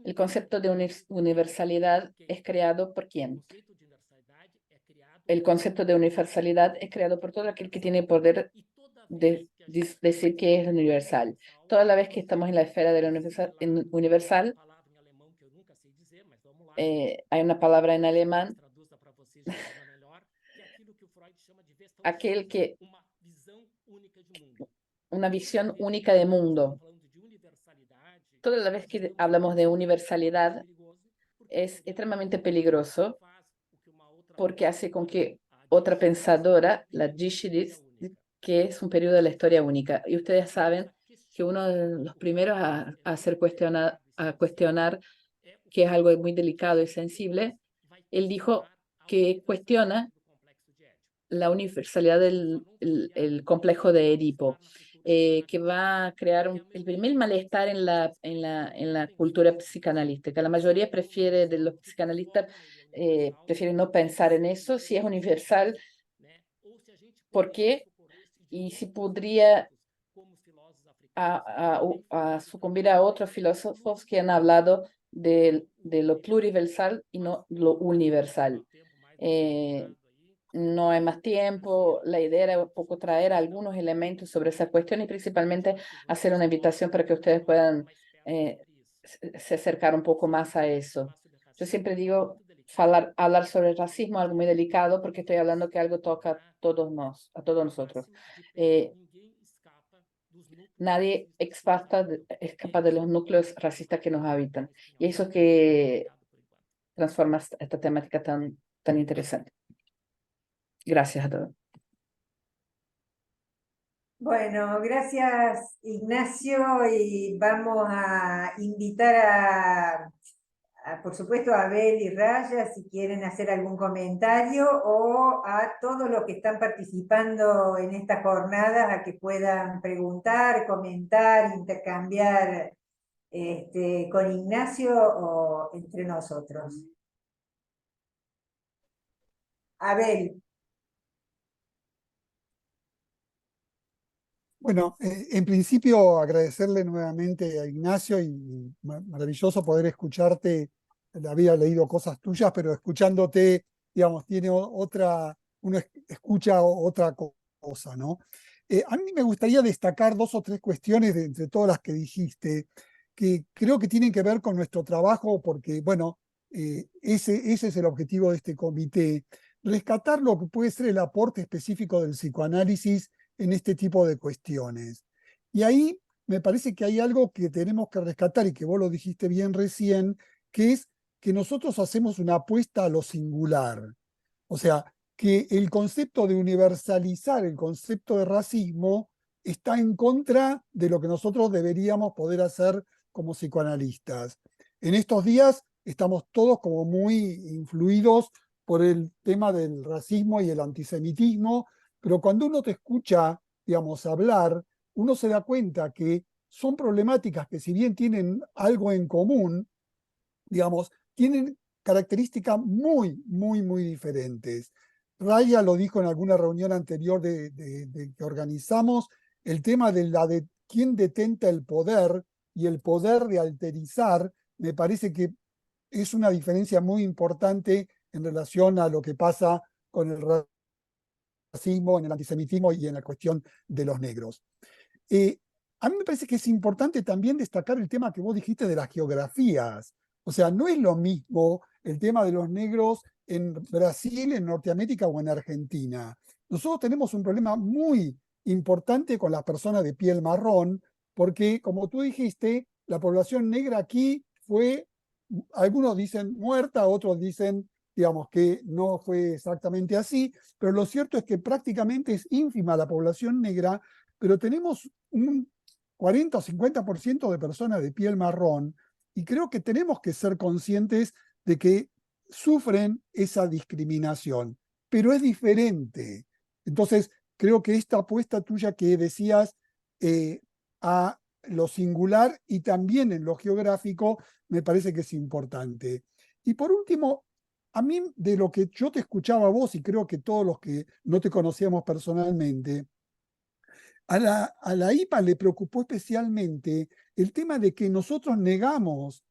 El concepto de universalidad es creado por quién? El concepto de universalidad es creado por todo aquel que tiene poder de decir que es universal. Toda la vez que estamos en la esfera de la universal, hay una palabra en alemán, aquel que una visión única de mundo. Toda la vez que hablamos de universalidad es extremadamente peligroso porque hace con que otra pensadora, la Gishidis, que es un periodo de la historia única. Y ustedes saben que uno de los primeros a cuestionar, que es algo muy delicado y sensible, él dijo que cuestiona la universalidad del el complejo de Edipo, que va a crear el primer malestar en la cultura psicanalística. La mayoría de los psicanalistas prefieren no pensar en eso, si es universal, ¿por qué? Y si podría sucumbir a otros filósofos que han hablado de lo pluriversal y no lo universal. No hay más tiempo, la idea era un poco traer algunos elementos sobre esa cuestión y principalmente hacer una invitación para que ustedes puedan se acercar un poco más a eso. Yo siempre digo, hablar sobre el racismo es algo muy delicado porque estoy hablando que algo toca a todos nosotros. Nadie escapa de los núcleos racistas que nos habitan. Y eso es que transforma esta temática tan interesante. Gracias a todos. Bueno, gracias Ignacio, y vamos a invitar por supuesto a Abel y Raya si quieren hacer algún comentario, o a todos los que están participando en esta jornada a que puedan preguntar, comentar, intercambiar con Ignacio o entre nosotros. Abel. Bueno, en principio agradecerle nuevamente a Ignacio y maravilloso poder escucharte. Había leído cosas tuyas, pero escuchándote, digamos, tiene uno escucha otra cosa, ¿no? A mí me gustaría destacar 2 o 3 cuestiones de entre todas las que dijiste, que creo que tienen que ver con nuestro trabajo, porque, bueno, ese es el objetivo de este comité, rescatar lo que puede ser el aporte específico del psicoanálisis en este tipo de cuestiones. Y ahí me parece que hay algo que tenemos que rescatar y que vos lo dijiste bien recién, que es que nosotros hacemos una apuesta a lo singular. O sea, que el concepto de universalizar el concepto de racismo está en contra de lo que nosotros deberíamos poder hacer como psicoanalistas. En estos días estamos todos como muy influidos por el tema del racismo y el antisemitismo, pero cuando uno te escucha, digamos, hablar, uno se da cuenta que son problemáticas que si bien tienen algo en común, digamos, tienen características muy diferentes. Raya lo dijo en alguna reunión anterior que organizamos, el tema de quién detenta el poder y el poder de alterizar, me parece que es una diferencia muy importante en relación a lo que pasa con el racismo, en el antisemitismo y en la cuestión de los negros. A mí me parece que es importante también destacar el tema que vos dijiste de las geografías. O sea, no es lo mismo el tema de los negros en Brasil, en Norteamérica o en Argentina. Nosotros tenemos un problema muy importante con las personas de piel marrón, porque, como tú dijiste, la población negra aquí fue, algunos dicen muerta, otros dicen, digamos, que no fue exactamente así, pero lo cierto es que prácticamente es ínfima la población negra, pero tenemos un 40 o 50% de personas de piel marrón, y creo que tenemos que ser conscientes de que sufren esa discriminación, pero es diferente. Entonces, creo que esta apuesta tuya que decías a lo singular y también en lo geográfico, me parece que es importante. Y por último, a mí de lo que yo te escuchaba a vos, y creo que todos los que no te conocíamos personalmente, a la IPA le preocupó especialmente el tema de que nosotros negamos,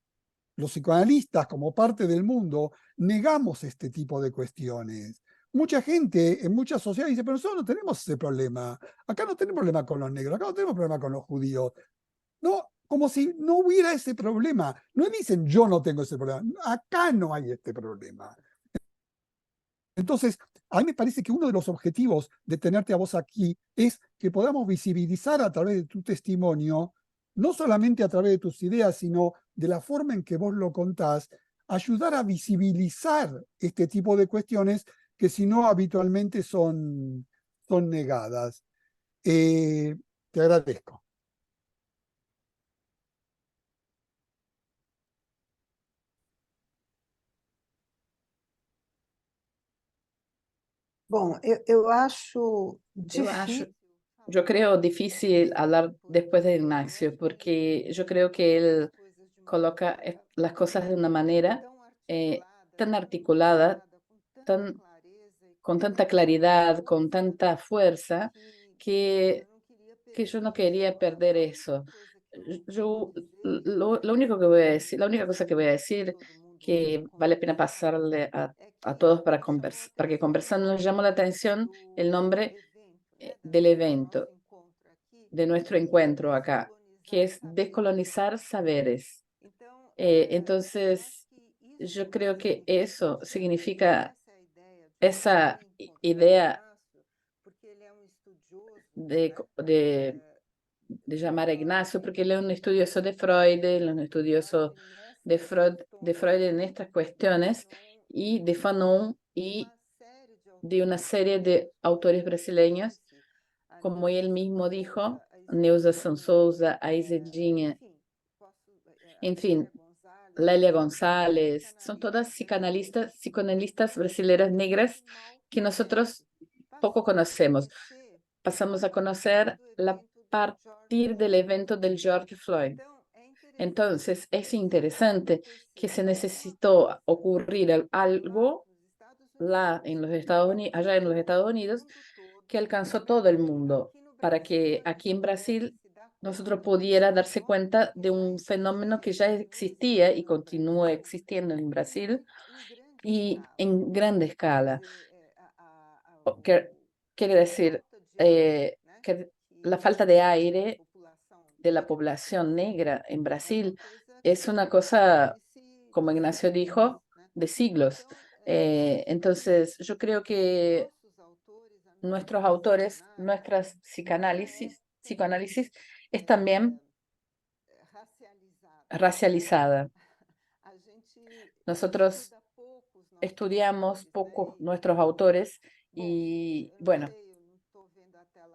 los psicoanalistas como parte del mundo, negamos este tipo de cuestiones. Mucha gente en muchas sociedades dice, pero nosotros no tenemos ese problema. Acá no tenemos problema con los negros, acá no tenemos problema con los judíos. No, como si no hubiera ese problema. No dicen yo no tengo ese problema. Acá no hay este problema. Entonces, a mí me parece que uno de los objetivos de tenerte a vos aquí es que podamos visibilizar a través de tu testimonio, no solamente a través de tus ideas, sino de la forma en que vos lo contás, ayudar a visibilizar este tipo de cuestiones que si no habitualmente son negadas. Te agradezco. Bom, eu acho difícil. Yo creo difícil hablar después de Ignacio, porque yo creo que él coloca las cosas de una manera tan articulada, con tanta claridad, con tanta fuerza, que yo no quería perder eso. Lo único que voy a decir, la única cosa que voy a decir que vale la pena pasarle a todos para que conversando nos llamó la atención el nombre del evento, de nuestro encuentro acá, que es descolonizar saberes. Entonces, yo creo que eso significa esa idea de llamar a Ignacio, porque él es un estudioso de Freud, él es un estudioso de Freud en estas cuestiones, y de Fanon, y de una serie de autores brasileños, como él mismo dijo, Neuza Sansouza, Aizedinha, en fin, Lélia González, son todas psicoanalistas brasileñas negras que nosotros poco conocemos. Pasamos a conocer a partir del evento del George Floyd. Entonces, es interesante que se necesitó ocurrir algo allá en los Estados Unidos, que alcanzó todo el mundo, para que aquí en Brasil nosotros pudiera darse cuenta de un fenómeno que ya existía y continúa existiendo en Brasil y en grande escala. Quiere decir que la falta de aire de la población negra en Brasil es una cosa, como Ignacio dijo, de siglos. Entonces, yo creo que nuestros autores, nuestras psicoanálisis es también racializada. Nosotros estudiamos poco nuestros autores y, bueno,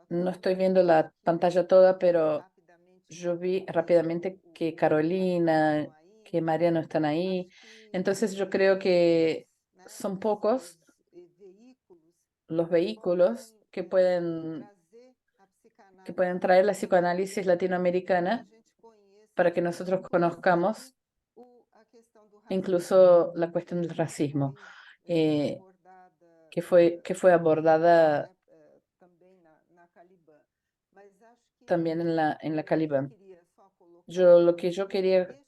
no estoy viendo la pantalla toda, pero yo vi rápidamente que Carolina, que María no están ahí. Entonces yo creo que son pocos los vehículos que pueden traer la psicoanálisis latinoamericana para que nosotros conozcamos incluso la cuestión del racismo, que fue abordada también en la Caliban. Lo que yo quería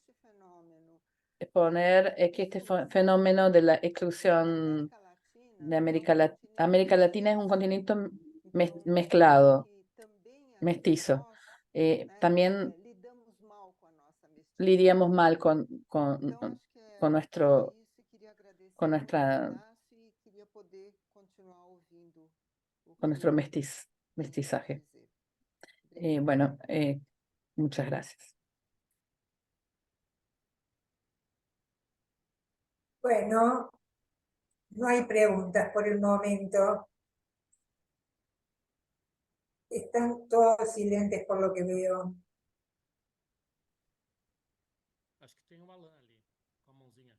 exponer es que este fenómeno de la exclusión de América Latina es un continente mezclado, mestizo. También lidiamos mal con nuestro mestizaje. Bueno, muchas gracias. Bueno, no hay preguntas por el momento. Están todos silentes por lo que veo. Acho que tem o Alan ali, com a mãozinha.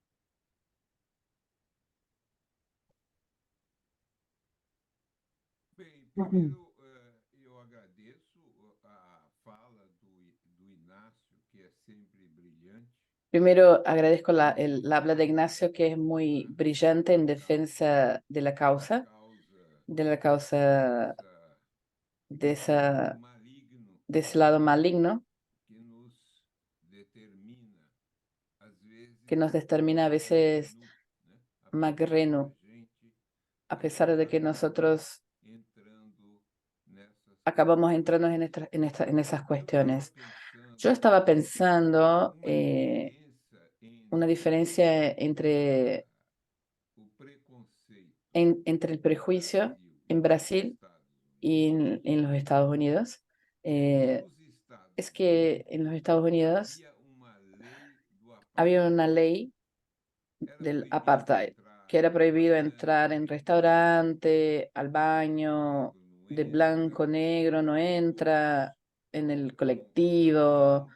Bem, primeiro eu agradeço a fala do Inácio, que é sempre brilhante. Primero agradezco el habla de Ignacio, que es muy brillante en defensa de la causa de ese lado maligno que nos determina a veces Magreno, a pesar de que nosotros acabamos entrando en esas cuestiones. Yo estaba pensando una diferencia entre el prejuicio en Brasil y en los Estados Unidos. Es que en los Estados Unidos había una ley del apartheid, que era prohibido entrar en restaurante, al baño, de blanco, negro, no entra, en el colectivo,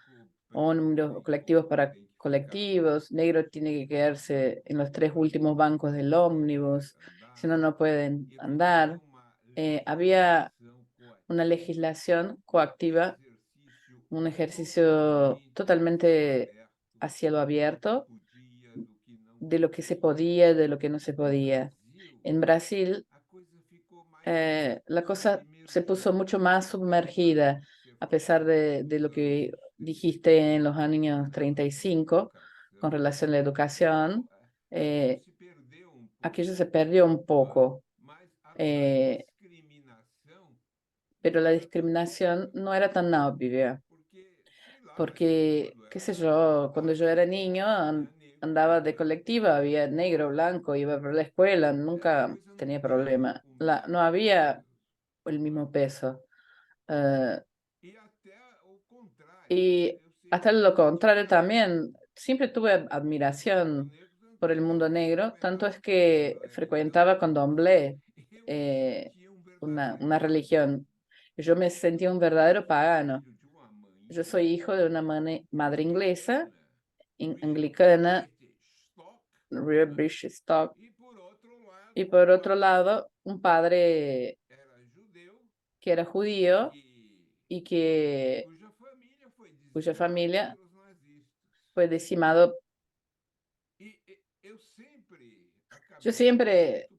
ómnibus, colectivos para colectivos, negro tiene que quedarse en los 3 últimos bancos del ómnibus, si no, no pueden andar. Había una legislación coactiva, un ejercicio totalmente a cielo abierto de lo que se podía, de lo que no se podía. En Brasil, la cosa se puso mucho más sumergida, a pesar de lo que dijiste en los años 35 con relación a la educación. Aquello se perdió un poco. Pero la discriminación no era tan obvia, porque, qué sé yo, cuando yo era niño andaba de colectiva, había negro, blanco, iba por la escuela, nunca tenía problema. No había el mismo peso. Y hasta lo contrario también, siempre tuve admiración por el mundo negro, tanto es que frecuentaba candomblé, una religión. Yo me sentía un verdadero pagano. Yo soy hijo de una madre inglesa, anglicana, British stock, y por otro lado, un padre que era judío y cuya familia fue decimado. Yo siempre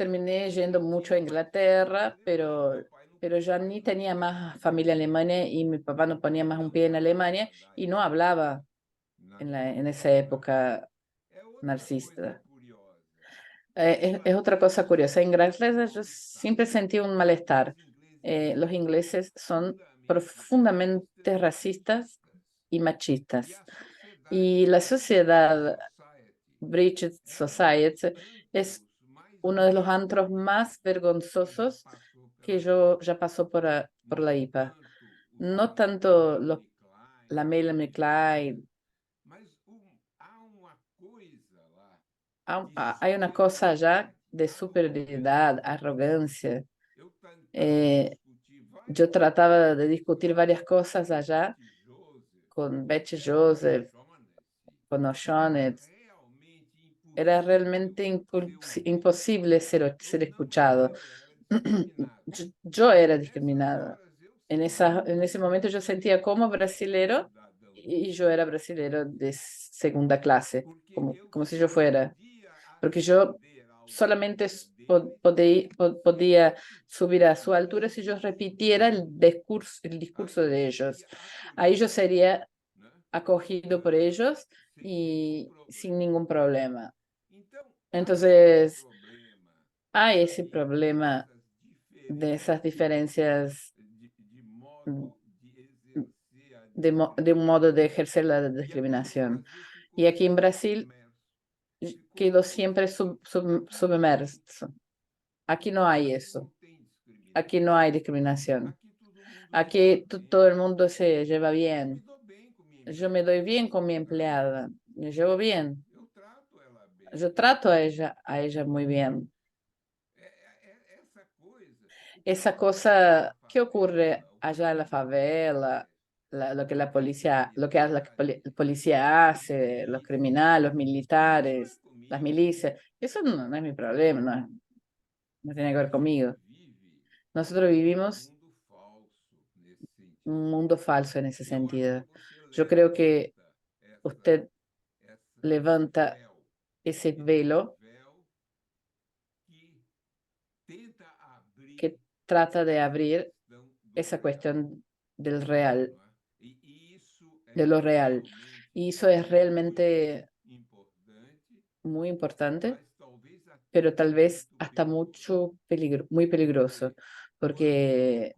terminé yendo mucho a Inglaterra, pero ya ni tenía más familia alemana y mi papá no ponía más un pie en Alemania y no hablaba en esa época marxista. Es otra cosa curiosa. En Inglaterra yo siempre sentí un malestar. Los ingleses son profundamente racistas y machistas. Y la sociedad British Society es uno de los antros más vergonzosos que yo ya pasó por la IPA. No tanto la Melanie Klein. Hay una cosa allá de superioridad, arrogancia. Yo trataba de discutir varias cosas allá con Betty Joseph, con O'Shaughnessy. Era realmente imposible ser escuchado. Yo era discriminada. En ese momento yo sentía como brasilero y yo era brasilero de segunda clase, como si yo fuera. Porque yo solamente podía subir a su altura si yo repitiera el discurso de ellos. Ahí yo sería acogido por ellos y sin ningún problema. Entonces, hay ese problema de esas diferencias de un modo de ejercer la discriminación. Y aquí en Brasil quedó siempre submerso. Aquí no hay eso. Aquí no hay discriminación. Aquí todo el mundo se lleva bien. Yo me doy bien con mi empleada. Me llevo bien. Yo trato a ella muy bien. Esa cosa que ocurre allá en la favela, lo que la policía hace, los criminales, los militares, las milicias, eso no es mi problema, no tiene que ver conmigo. Nosotros vivimos un mundo falso en ese sentido. Yo creo que usted levanta ese velo que trata de abrir esa cuestión del real, de lo real. Y eso es realmente muy importante, pero tal vez hasta muy peligroso, porque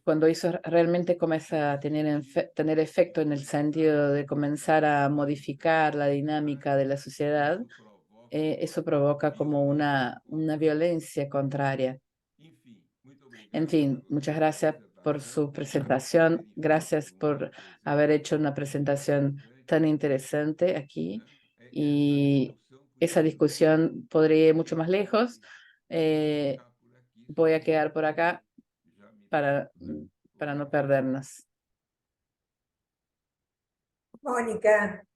cuando eso realmente comienza a tener efecto en el sentido de comenzar a modificar la dinámica de la sociedad, eso provoca como una violencia contraria. En fin, muchas gracias por su presentación. Gracias por haber hecho una presentación tan interesante aquí. Y esa discusión podría ir mucho más lejos. Voy a quedar por acá para no perdernos. Mónica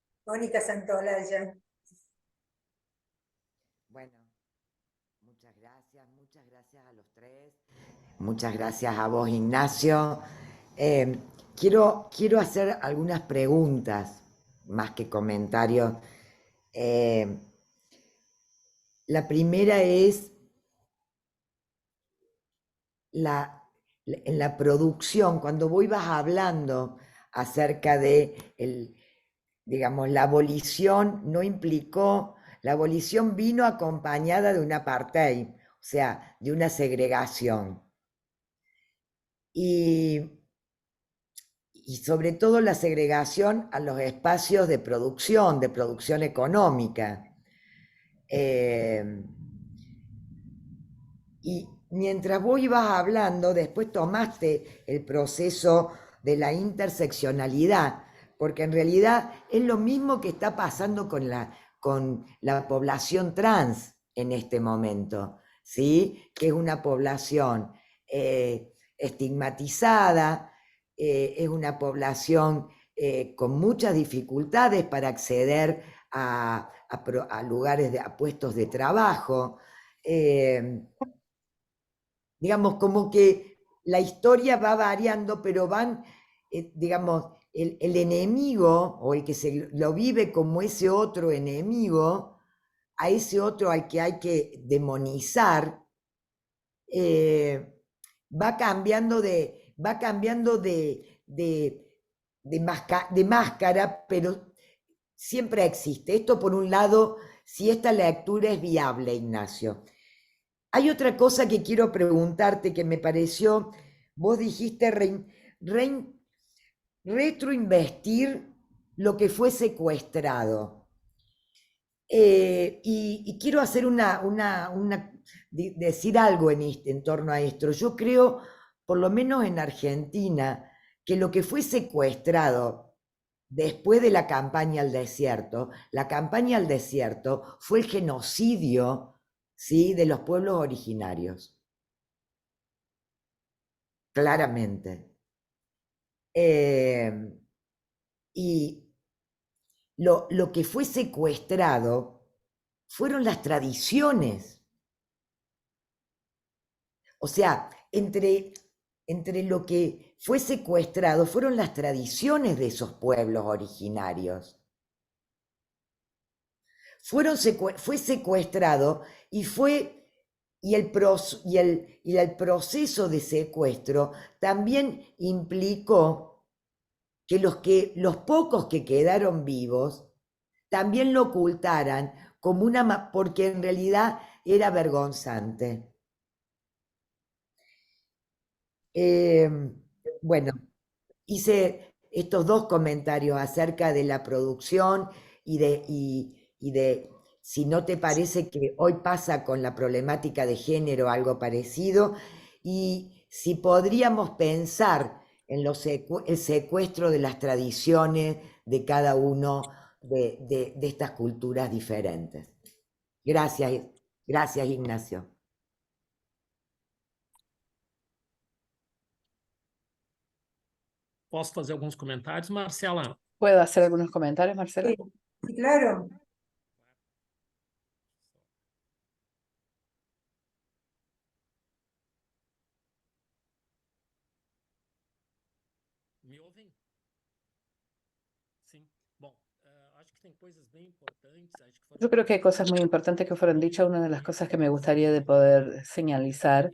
Santolaya. Bueno, muchas gracias a los tres. Muchas gracias a vos, Ignacio. Quiero hacer algunas preguntas, más que comentarios. La primera es en la producción, cuando vos ibas hablando acerca de, digamos, la abolición no implicó, la abolición vino acompañada de un apartheid, o sea, de una segregación. Y sobre todo la segregación a los espacios de producción económica. Y mientras vos ibas hablando, después tomaste el proceso de la interseccionalidad, porque en realidad es lo mismo que está pasando con la población trans en este momento, ¿sí? Que es una población estigmatizada, es una población con muchas dificultades para acceder a lugares, a puestos de trabajo. Digamos, como que la historia va variando, pero van, digamos, el enemigo, o el que se lo vive como ese otro enemigo, a ese otro al que hay que demonizar, va cambiando de máscara, pero siempre existe. Esto por un lado, si esta lectura es viable, Ignacio. Hay otra cosa que quiero preguntarte que me pareció, vos dijiste retroinvestir lo que fue secuestrado. Y quiero hacer decir algo en torno a esto. Yo creo, por lo menos en Argentina, que lo que fue secuestrado después de la campaña al desierto, la campaña al desierto fue el genocidio, ¿sí?, de los pueblos originarios. Claramente. Y lo que fue secuestrado fueron las tradiciones. O sea, entre lo que fue secuestrado fueron las tradiciones de esos pueblos originarios. Fue secuestrado y el proceso de secuestro también implicó que los pocos que quedaron vivos también lo ocultaran como porque en realidad era vergonzante. Bueno, hice estos dos comentarios acerca de la producción y de si no te parece que hoy pasa con la problemática de género algo parecido, y si podríamos pensar en el secuestro de las tradiciones de cada uno de estas culturas diferentes. Gracias, Ignacio. Posso fazer alguns comentários, Marcela? ¿Puedo hacer algunos comentarios, Marcela? Sí, sí, claro. Me ouvem? Sim. Bom, acho que tem coisas bem importantes. Acho que Yo creo que hay cosas muy importantes que fueron dichas. Una de las cosas que me gustaría de poder señalizar,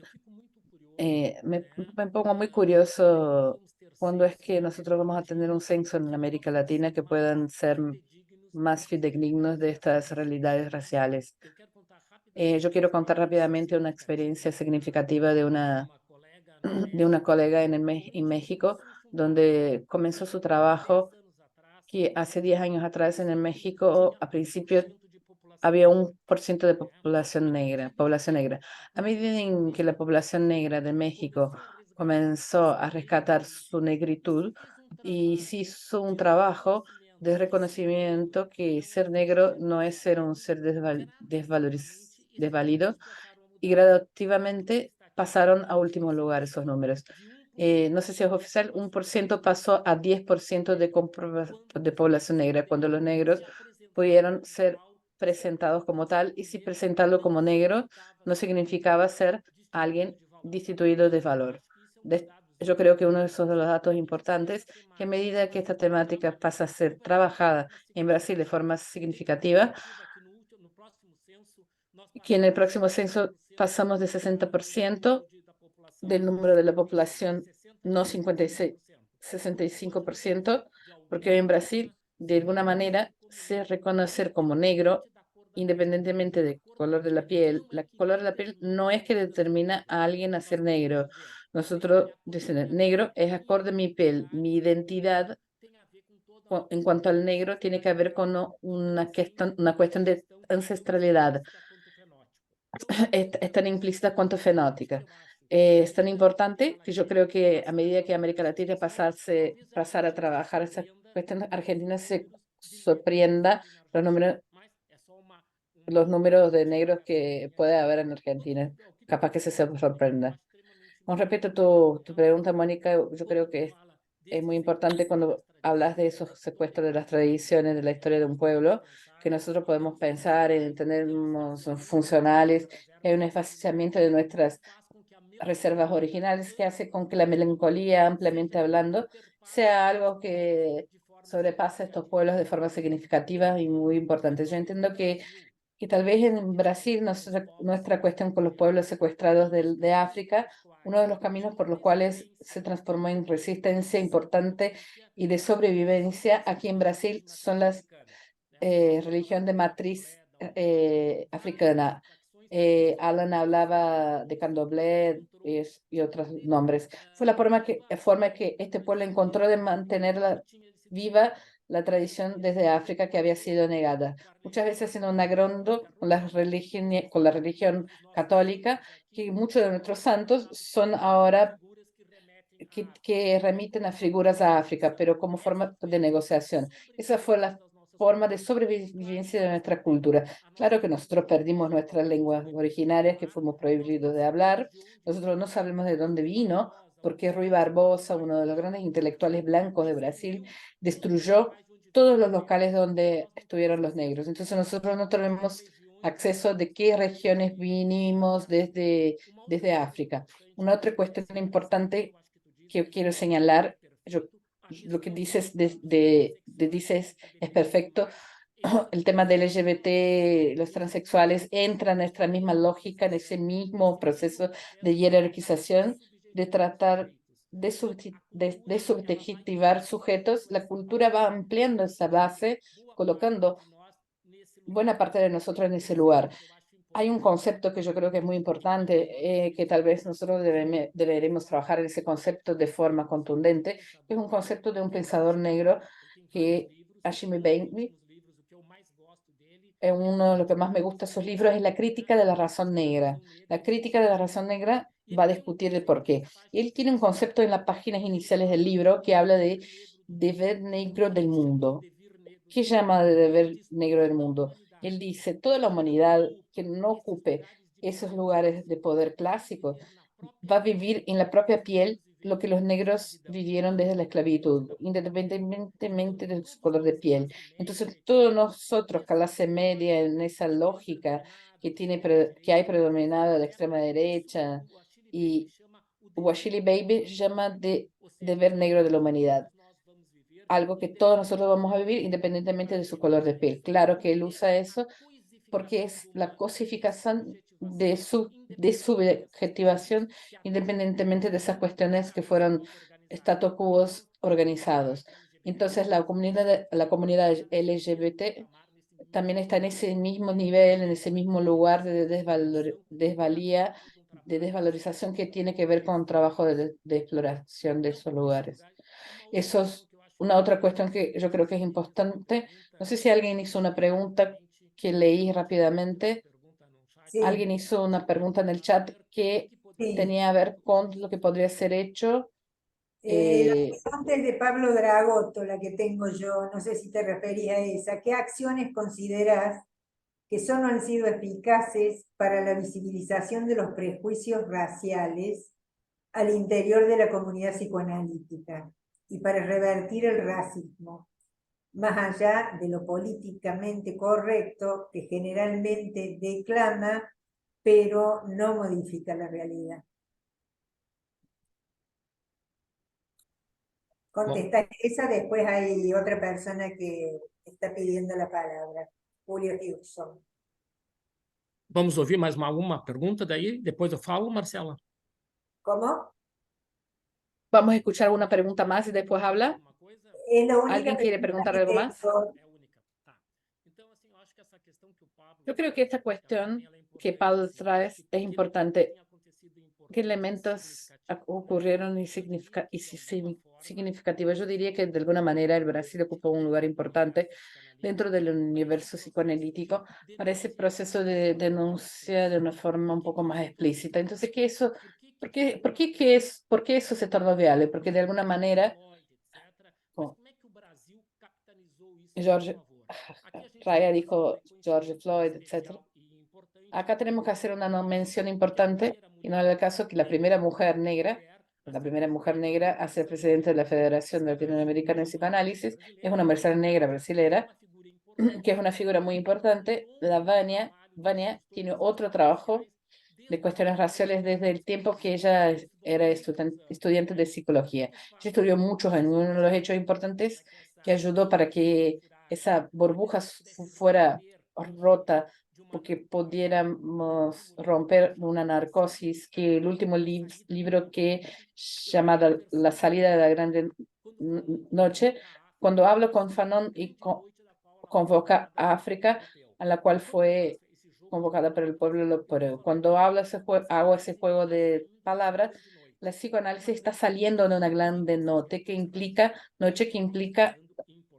me pongo muy curioso cuando es que nosotros vamos a tener un censo en América Latina que puedan ser más fidedignos de estas realidades raciales. Yo quiero contar rápidamente una experiencia significativa de una colega en México, donde comenzó su trabajo, que hace 10 años atrás en México, a principio había 1% de población negra. A medida en que la población negra de México comenzó a rescatar su negritud y se hizo un trabajo de reconocimiento que ser negro no es ser un ser desvalido, y graduativamente pasaron a último lugar esos números. No sé si es oficial, 1% pasó a 10% de población negra, cuando los negros pudieron ser presentados como tal, y si presentarlo como negro no significaba ser alguien destituido de valor. Yo creo que uno de esos de los datos importantes, que a medida que esta temática pasa a ser trabajada en Brasil de forma significativa, que en el próximo censo pasamos de 60% del número de la población, no 56, 65%, porque hoy en Brasil, de alguna manera, se reconocer como negro, independientemente del color de la piel. La color de la piel no es que determina a alguien a ser negro. Nosotros decimos, negro es acorde a mi piel, mi identidad. En cuanto al negro, tiene que ver con una cuestión de ancestralidad. Es tan implícita cuanto fenótica. Es tan importante que yo creo que a medida que América Latina pasar a trabajar esa cuestión, Argentina se sorprenda los números de negros que puede haber en Argentina. Capaz que se sorprenda. Con respecto a tu pregunta, Mónica, yo creo que es muy importante cuando hablas de esos secuestros de las tradiciones, de la historia de un pueblo, que nosotros podemos pensar en tenernos funcionales, hay un esvaciamiento de nuestras reservas originales que hace con que la melancolía, ampliamente hablando, sea algo que sobrepasa estos pueblos de forma significativa y muy importante. Yo entiendo que que tal vez en Brasil, nuestra cuestión con los pueblos secuestrados de África, uno de los caminos por los cuales se transformó en resistencia importante y de sobrevivencia aquí en Brasil son las religión de matriz africana. Alan hablaba de candomblé y otros nombres. Fue la forma que este pueblo encontró de mantener viva la tradición desde África que había sido negada. Muchas veces en un agrondo con la religión católica, que muchos de nuestros santos son ahora que remiten a figuras a África, pero como forma de negociación. Esa fue la forma de sobrevivencia de nuestra cultura. Claro que nosotros perdimos nuestras lenguas originarias, que fuimos prohibidos de hablar. Nosotros no sabemos de dónde vino, porque Rui Barbosa, uno de los grandes intelectuales blancos de Brasil, destruyó todos los locales donde estuvieron los negros. Entonces nosotros no tenemos acceso de qué regiones vinimos desde África. Una otra cuestión importante que quiero señalar, lo que dices dices es perfecto. El tema del LGBT, los transexuales, entra en nuestra misma lógica, en ese mismo proceso de jerarquización, de tratar de subjetivar sujetos. La cultura va ampliando esa base, colocando buena parte de nosotros en ese lugar. Hay un concepto que yo creo que es muy importante, que tal vez nosotros deberemos trabajar en ese concepto de forma contundente, que es un concepto de un pensador negro que Ashimi Bailey, uno de los que más me gusta de sus libros es la crítica de la razón negra. La crítica de la razón negra va a discutir el por qué. Él tiene un concepto en las páginas iniciales del libro que habla de deber negro del mundo. ¿Qué llama de deber negro del mundo? Él dice, toda la humanidad que no ocupe esos lugares de poder clásicos va a vivir en la propia piel lo que los negros vivieron desde la esclavitud, independientemente de su color de piel. Entonces, todos nosotros, clase media, en esa lógica que hay predominada la extrema derecha, y Washili Baby llama de deber negro de la humanidad, algo que todos nosotros vamos a vivir independientemente de su color de piel. Claro que él usa eso porque es la cosificación de subjetivación independientemente de esas cuestiones que fueron status quo organizados. Entonces la comunidad LGBT también está en ese mismo nivel, en ese mismo lugar de desvalorización que tiene que ver con trabajo de exploración de esos lugares. Eso es una otra cuestión que yo creo que es importante. No sé si alguien hizo una pregunta que leí rápidamente. Sí, Alguien hizo una pregunta en el chat que sí. tenía a ver con lo que podría ser hecho. La pregunta es de Pablo Dragotto, la que tengo yo, no sé si te referís a esa. ¿Qué acciones consideras que solo han sido eficaces para la visibilización de los prejuicios raciales al interior de la comunidad psicoanalítica y para revertir el racismo, más allá de lo políticamente correcto que generalmente declama, pero no modifica la realidad? Contesta esa, después hay otra persona que está pidiendo la palabra, Julio Hudson. Vamos ouvir mais alguma pergunta daí? Depois eu falo, Marcela. ¿Cómo? Vamos a escuchar una pregunta más y después habla. Es la única ¿Alguien quiere preguntar algo más? Yo creo que esta cuestión que Pablo trae es importante. ¿Qué elementos ocurrieron y significativos? Yo diría que de alguna manera el Brasil ocupó un lugar importante dentro del universo psicoanalítico para ese proceso de denuncia de una forma un poco más explícita. Entonces, ¿por qué eso se tornó viable? Porque de alguna manera, Raya dijo George Floyd, etc. Acá tenemos que hacer una mención importante, y no era el caso que la primera mujer negra a ser presidenta de la Federación Latinoamericana de Psicoanálisis es una mujer negra brasilera, que es una figura muy importante. La Vania tiene otro trabajo de cuestiones raciales desde el tiempo que ella era estudiante de psicología. Ella estudió muchos años, uno de los hechos importantes que ayudó para que esa burbuja fuera rota porque pudiéramos romper una narcosis, que el último libro que llamado La salida de la grande noche, cuando hablo con Fanon y convoca a África, a la cual fue convocada por el pueblo, pero cuando hago ese juego de palabras, la psicoanálisis está saliendo de una grande noche que implica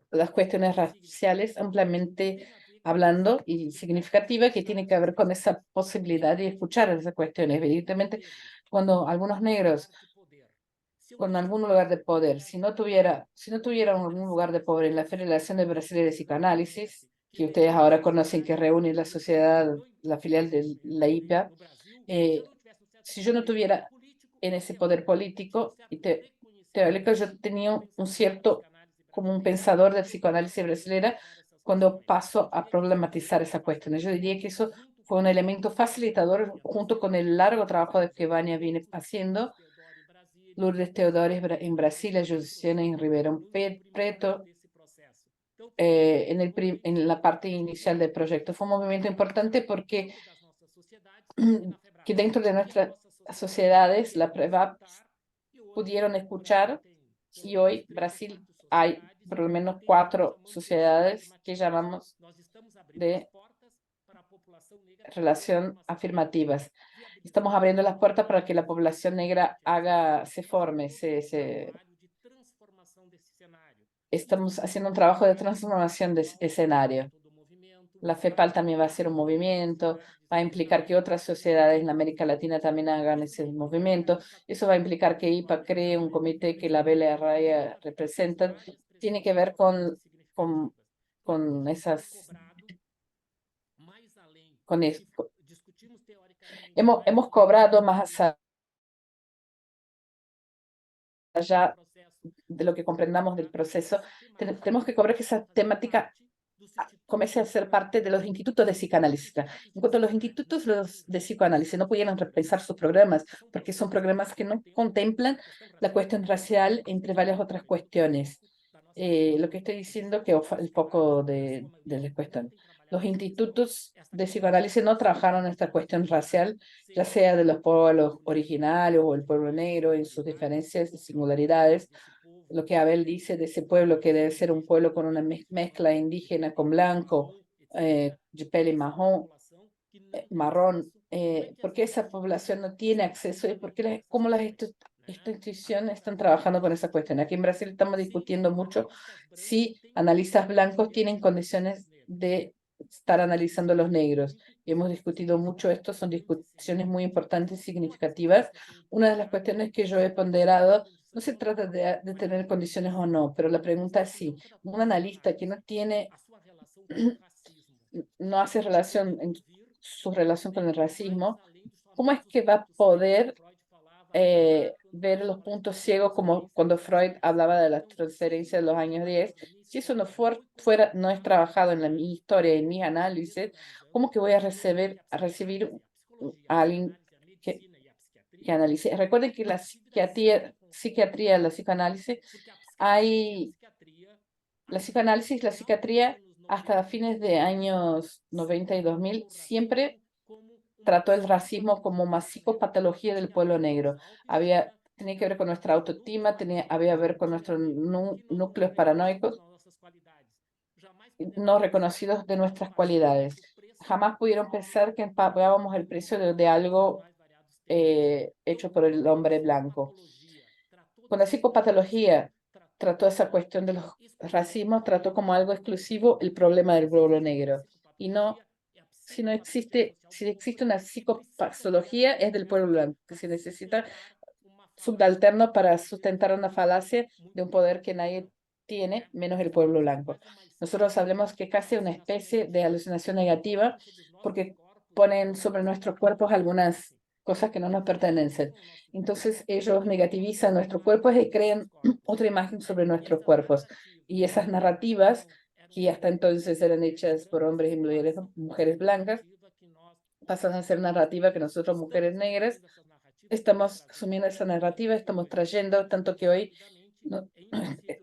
las cuestiones raciales ampliamente hablando y significativa, que tiene que ver con esa posibilidad de escuchar esas cuestiones. Evidentemente, cuando algunos negros con algún lugar de poder, si no tuviera algún lugar de poder en la Federación de Brasil de Psicoanálisis, que ustedes ahora conocen, que reúne la sociedad, la filial de la IPA, si yo no tuviera en ese poder político y teórico, yo tenía un cierto, como un pensador de psicoanálisis brasileña, cuando paso a problematizar esa cuestión. Yo diría que eso fue un elemento facilitador junto con el largo trabajo que Vania viene haciendo, Lourdes Teodoro en Brasil, Josiana en Ribeirão Preto, en la parte inicial del proyecto. Fue un movimiento importante porque que dentro de nuestras sociedades, la prueba pudieron escuchar, y hoy Brasil hay por lo menos 4 sociedades que llamamos de relación afirmativas. Estamos abriendo las puertas para que la población negra se forme, estamos haciendo un trabajo de transformación de escenario. La FEPAL también va a ser un movimiento, va a implicar que otras sociedades en América Latina también hagan ese movimiento. Eso va a implicar que IPA cree un comité que la Bella Raya representa. Tiene que ver con esas... Con eso. Hemos cobrado más allá de lo que comprendamos del proceso. Tenemos que cobrar que esa temática comience a ser parte de los institutos de psicoanálisis. En cuanto a los institutos de psicoanálisis, no pudieron repensar sus programas, porque son programas que no contemplan la cuestión racial, entre varias otras cuestiones. Lo que estoy diciendo que el foco de la cuestión. Los institutos de psicoanálisis no trabajaron en esta cuestión racial, ya sea de los pueblos originarios o el pueblo negro en sus diferencias y singularidades. Lo que Abel dice de ese pueblo, que debe ser un pueblo con una mezcla indígena con blanco, de pelo marrón, porque esa población no tiene acceso y cómo las instituciones están trabajando con esa cuestión. Aquí en Brasil estamos discutiendo mucho si analistas blancos tienen condiciones de estar analizando a los negros. Hemos discutido mucho esto, son discusiones muy importantes y significativas. Una de las cuestiones que yo he ponderado, no se trata de tener condiciones o no, pero la pregunta es si un analista que no hace relación en su relación con el racismo, ¿cómo es que va a poder ver los puntos ciegos, como cuando Freud hablaba de la transferencia de los años 10? Si eso no es trabajado en mi historia, en mis análisis, ¿cómo que voy a recibir a alguien que analice? Recuerden que la psiquiatría, la psicoanálisis, la psicoanálisis, la psiquiatría, hasta fines de años 90 y 2000, siempre trató el racismo como una psicopatología del pueblo negro. Tenía que ver con nuestra autoestima, había que ver con nuestros núcleos paranoicos no reconocidos de nuestras cualidades. Jamás pudieron pensar que pagábamos el precio de algo hecho por el hombre blanco. Con la psicopatología trató esa cuestión de los racismos, trató como algo exclusivo el problema del pueblo negro. Y no, si existe una psicopatología, es del pueblo blanco, que se necesita subalterno para sustentar una falacia de un poder que nadie tiene, menos el pueblo blanco. Nosotros hablamos que casi una especie de alucinación negativa, porque ponen sobre nuestros cuerpos algunas cosas que no nos pertenecen. Entonces ellos negativizan nuestros cuerpos y crean otra imagen sobre nuestros cuerpos. Y esas narrativas, que hasta entonces eran hechas por hombres y mujeres blancas, pasan a ser narrativa que nosotros, mujeres negras, estamos asumiendo esa narrativa, estamos trayendo, tanto que hoy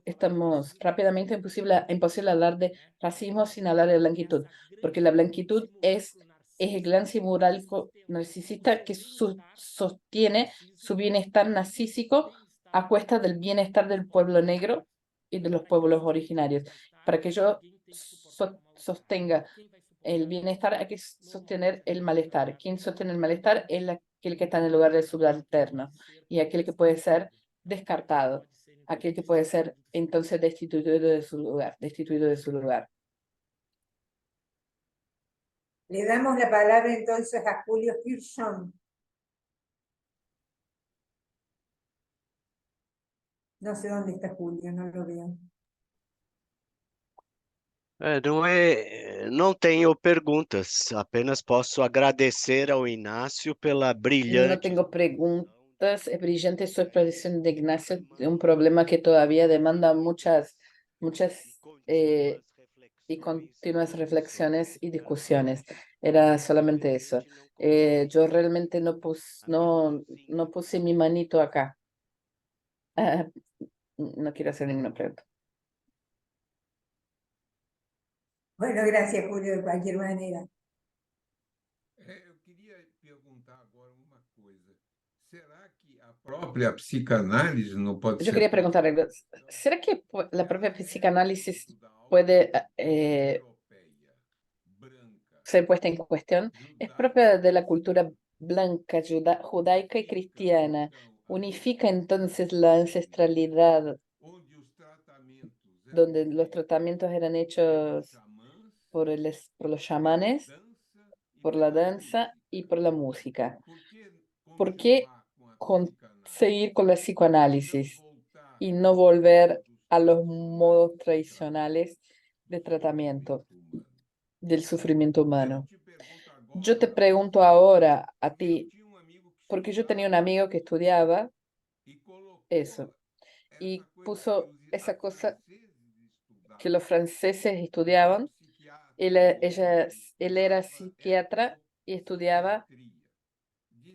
estamos rápidamente imposible hablar de racismo sin hablar de blanquitud, porque la blanquitud es es el gland simurálico narcisista que sostiene su bienestar narcísico a cuesta del bienestar del pueblo negro y de los pueblos originarios. Para que yo sostenga el bienestar hay que sostener el malestar. Quien sostiene el malestar es aquel que está en el lugar del subalterno y aquel que puede ser descartado, aquel que puede ser entonces destituido de su lugar. Le damos la palabra entonces a Julio Hirschhorn. No sé dónde está Julio, no lo veo. Não tenho perguntas, apenas posso agradecer ao Inácio pela No brilhante. tengo preguntas, es brillante su expresión de Ignacio, de un problema que todavía demanda muchas y continuas reflexiones y discusiones. Era solamente eso. Yo realmente no puse mi manito acá. No quiero hacer ninguna pregunta. Bueno, gracias, Julio, de cualquier manera. Eu queria perguntar agora uma coisa. Será que a própria psicanálise não pode Yo ser quería preguntarle, ¿será que la propia psicanálisis puede ser puesta en cuestión? Es propia de la cultura blanca, judaica y cristiana. Unifica entonces la ancestralidad, donde los tratamientos eran hechos por los chamanes, por la danza y por la música. ¿Por qué seguir con la psicoanálisis y no volver a los modos tradicionales de tratamiento del sufrimiento humano? Yo te pregunto ahora a ti, porque yo tenía un amigo que estudiaba eso y puso esa cosa que los franceses estudiaban. Él era psiquiatra y estudiaba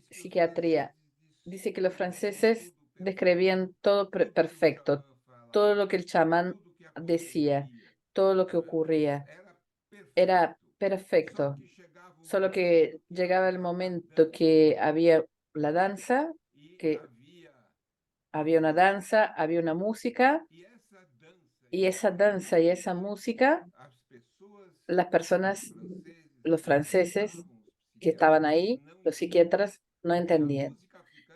psiquiatría. Dice que los franceses describían todo perfecto, todo lo que el chamán decía, todo lo que ocurría. Era perfecto. Solo que llegaba el momento que había la danza, que había una danza, había una música, y esa danza y esa música, las personas, los franceses que estaban ahí, los psiquiatras, no entendían.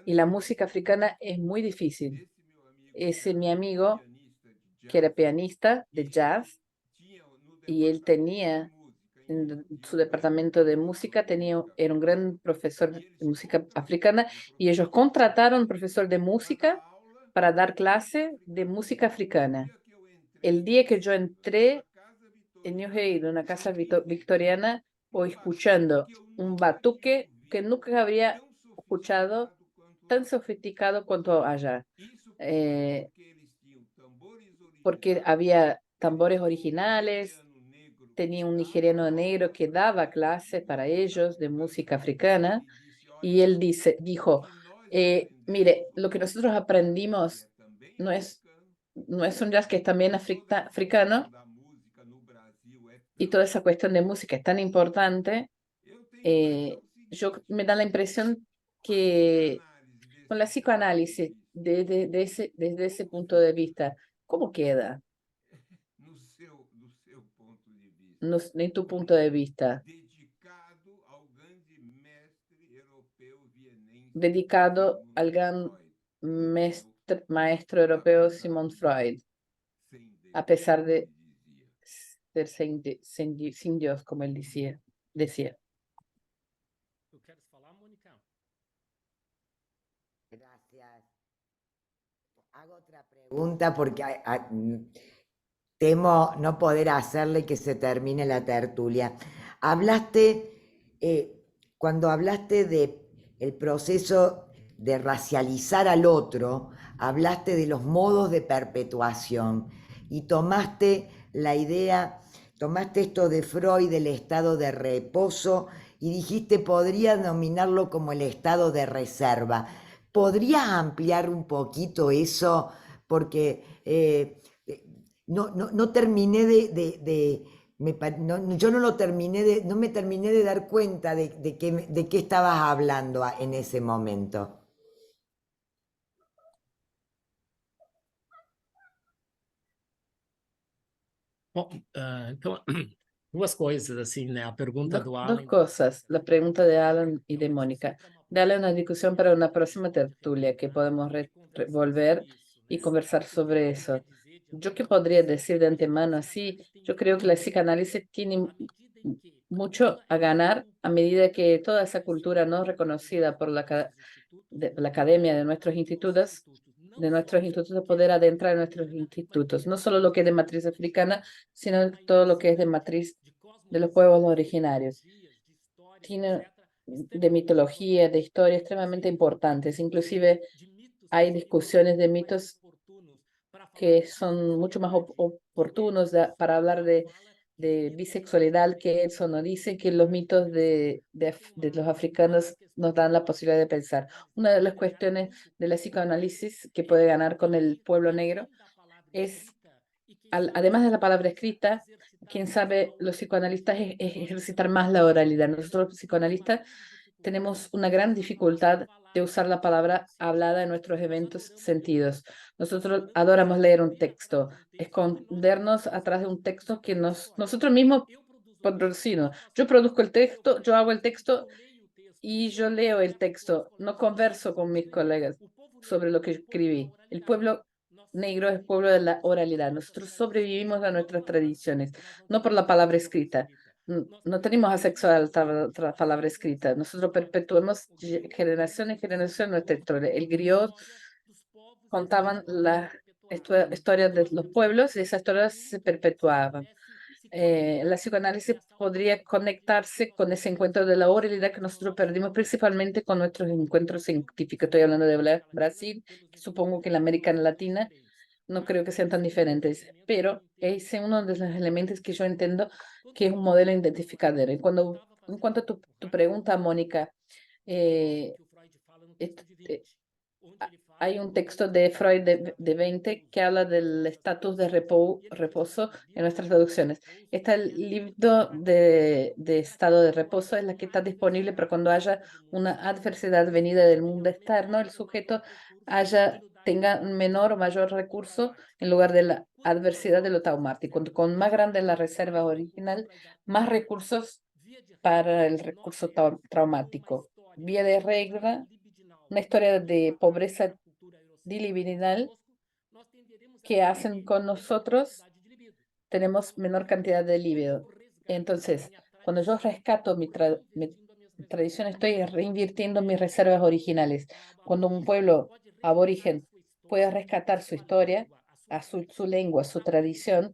Y la música africana es muy difícil. Ese mi amigo, que era pianista de jazz, y él tenía en su departamento de música, era un gran profesor de música africana, y ellos contrataron un profesor de música para dar clase de música africana. El día que yo entré en New Haven, una casa victoriana, o escuchando un batuque que nunca habría escuchado tan sofisticado cuanto allá, porque había tambores originales, tenía un nigeriano negro que daba clases para ellos de música africana, y él dijo, mire, lo que nosotros aprendimos no es un jazz que es también africano, y toda esa cuestión de música es tan importante. Me da la impresión que con la psicoanálisis, desde ese punto de vista, ¿cómo queda? En tu punto de vista. Dedicado al gran maestro europeo Sigmund Freud, a pesar de ser sin Dios, como él decía. Gracias. Hago otra pregunta porque temo no poder hacerle que se termine la tertulia. Cuando hablaste de el proceso de racializar al otro, hablaste de los modos de perpetuación y tomaste esto de Freud, del estado de reposo, y dijiste podría denominarlo como el estado de reserva. ¿Podrías ampliar un poquito eso? Porque no terminé Yo no lo terminé no me terminé de dar cuenta de qué estabas hablando en ese momento. Bom, então, duas coisas, assim, né? A pergunta do Dos Alan. cosas, la pregunta de Alan y de Mónica. Dale una discusión para una próxima tertulia que podemos volver y conversar sobre eso. Yo qué podría decir de antemano así, yo creo que la psicanálisis tiene mucho a ganar a medida que toda esa cultura no reconocida por la academia de nuestros institutos poder adentrar en nuestros institutos, no solo lo que es de matriz africana, sino todo lo que es de matriz de los pueblos originarios. Tiene de mitología, de historia extremadamente importantes. Inclusive hay discusiones de mitos que son mucho más oportunos para hablar de bisexualidad que eso. No dice que los mitos de los africanos nos dan la posibilidad de pensar. Una de las cuestiones de la psicoanálisis que puede ganar con el pueblo negro es, además de la palabra escrita, quién sabe, los psicoanalistas es ejercitar más la oralidad. Nosotros los psicoanalistas tenemos una gran dificultad de usar la palabra hablada en nuestros eventos sentidos. Nosotros adoramos leer un texto, escondernos atrás de un texto que nosotros mismos producimos. Yo produzco el texto, yo hago el texto y yo leo el texto. No converso con mis colegas sobre lo que escribí. El pueblo negro es pueblo de la oralidad. Nosotros sobrevivimos a nuestras tradiciones, no por la palabra escrita. No tenemos acceso a la palabra escrita. Nosotros perpetuamos generación en generación nuestra historia. El griot contaban las historias de los pueblos y esas historias se perpetuaban. La psicoanálisis podría conectarse con ese encuentro de la oralidad que nosotros perdimos principalmente con nuestros encuentros científicos. Estoy hablando de Brasil, que supongo que en la América Latina no creo que sean tan diferentes, pero es uno de los elementos que yo entiendo que es un modelo identificador. En cuanto a tu pregunta, Mónica, hay un texto de Freud de 20 que habla del estatus de reposo en nuestras traducciones. El libro de estado de reposo es la que está disponible para cuando haya una adversidad venida del mundo externo, el sujeto tenga menor o mayor recurso en lugar de la adversidad de lo traumático. Con más grande la reserva original, más recursos para el recurso traumático. Vía de regla, una historia de pobreza libidinal que hacen con nosotros, tenemos menor cantidad de libido. Entonces, cuando yo rescato mi tradición, estoy reinvirtiendo mis reservas originales. Cuando un pueblo aborigen puede rescatar su historia, su lengua, su tradición,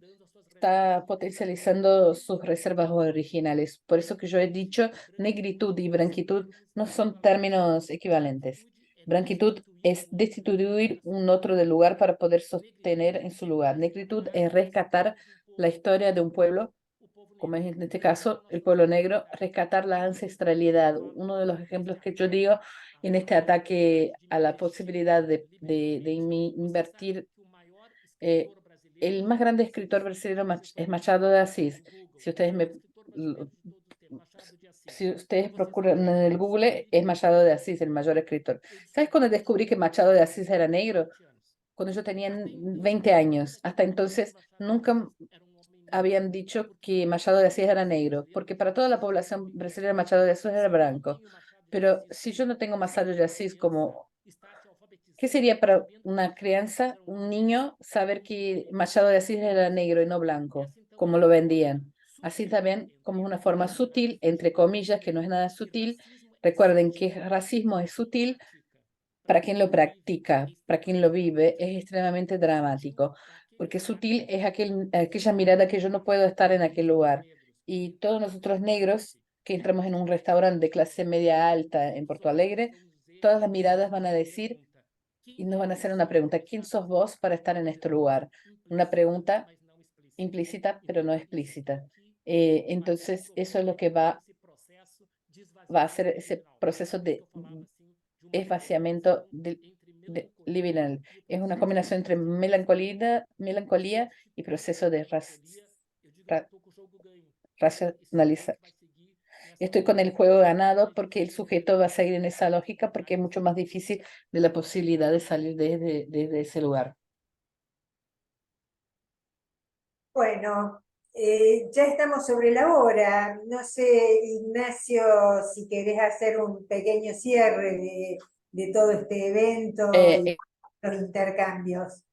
está potencializando sus reservas originales. Por eso que yo he dicho, negritud y branquitud no son términos equivalentes. Branquitud es destituir un otro del lugar para poder sostener en su lugar. Negritud es rescatar la historia de un pueblo, como es en este caso el pueblo negro, rescatar la ancestralidad. Uno de los ejemplos que yo digo en este ataque a la posibilidad de invertir, el más grande escritor brasileño es Machado de Assis. Si ustedes procuran en el Google, es Machado de Asís, el mayor escritor. ¿Sabes cuando descubrí que Machado de Asís era negro? Cuando yo tenía 20 años. Hasta entonces nunca habían dicho que Machado de Asís era negro, porque para toda la población brasileña Machado de Asís era blanco. Pero si yo no tengo Machado de Asís como... ¿Qué sería para una crianza, un niño, saber que Machado de Asís era negro y no blanco, como lo vendían? Así también, como una forma sutil, entre comillas, que no es nada sutil. Recuerden que el racismo es sutil para quien lo practica, para quien lo vive, es extremadamente dramático, porque sutil es aquella mirada que yo no puedo estar en aquel lugar. Y todos nosotros negros que entramos en un restaurante de clase media alta en Porto Alegre, todas las miradas van a decir y nos van a hacer una pregunta: ¿quién sos vos para estar en este lugar? Una pregunta implícita, pero no explícita. Entonces, eso es lo que va a hacer ese proceso de esvaciamiento libidinal. Es una combinación entre melancolía y proceso de racionalizar. Estoy con el juego ganado porque el sujeto va a seguir en esa lógica porque es mucho más difícil de la posibilidad de salir desde ese lugar. Bueno, ya estamos sobre la hora. No sé, Ignacio, si querés hacer un pequeño cierre de todo este evento y los intercambios.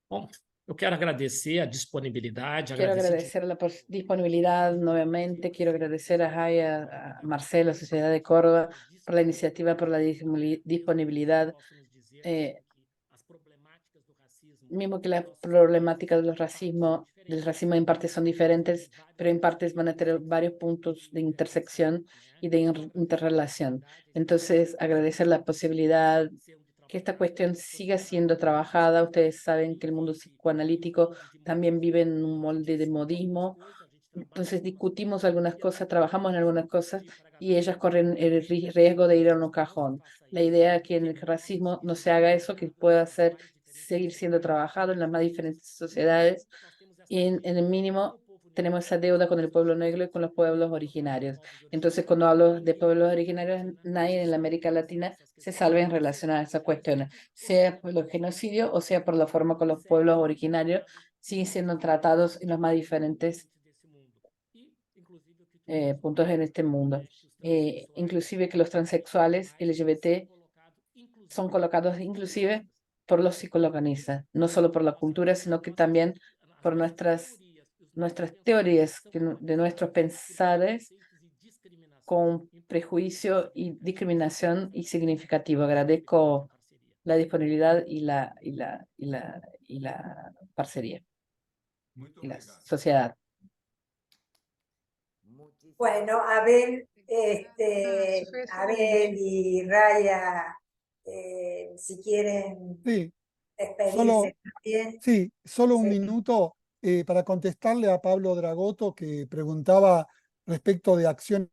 Bom, eu quero agradecer a disponibilidade, Quiero agradecer la disponibilidad nuevamente, quiero agradecer a Jai, a Marcelo, a Sociedad de Córdoba, por la iniciativa, por la disponibilidad. Mismo que las problemáticas del racismo en parte son diferentes, pero en partes van a tener varios puntos de intersección y de interrelación. Entonces, agradecer la posibilidad que esta cuestión siga siendo trabajada. Ustedes saben que el mundo psicoanalítico también vive en un molde de modismo. Entonces discutimos algunas cosas, trabajamos en algunas cosas y ellas corren el riesgo de ir a un cajón. La idea es que en el racismo no se haga eso, que pueda seguir siendo trabajado en las más diferentes sociedades y en el mínimo tenemos esa deuda con el pueblo negro y con los pueblos originarios. Entonces, cuando hablo de pueblos originarios, nadie en la América Latina se salve en relación a esas cuestiones, sea por el genocidio o sea por la forma con los pueblos originarios siguen siendo tratados en los más diferentes puntos en este mundo. Inclusive que los transexuales LGBT son colocados inclusive por los psicologanistas, no solo por la cultura, sino que también por nuestras teorías, de nuestros pensares con prejuicio y discriminación y significativo. Agradezco la disponibilidad y la parcería y la sociedad. Bueno, Abel y Raya, si quieren Sí, despedirse también. solo un minuto para contestarle a Pablo Dragoto, que preguntaba respecto de acciones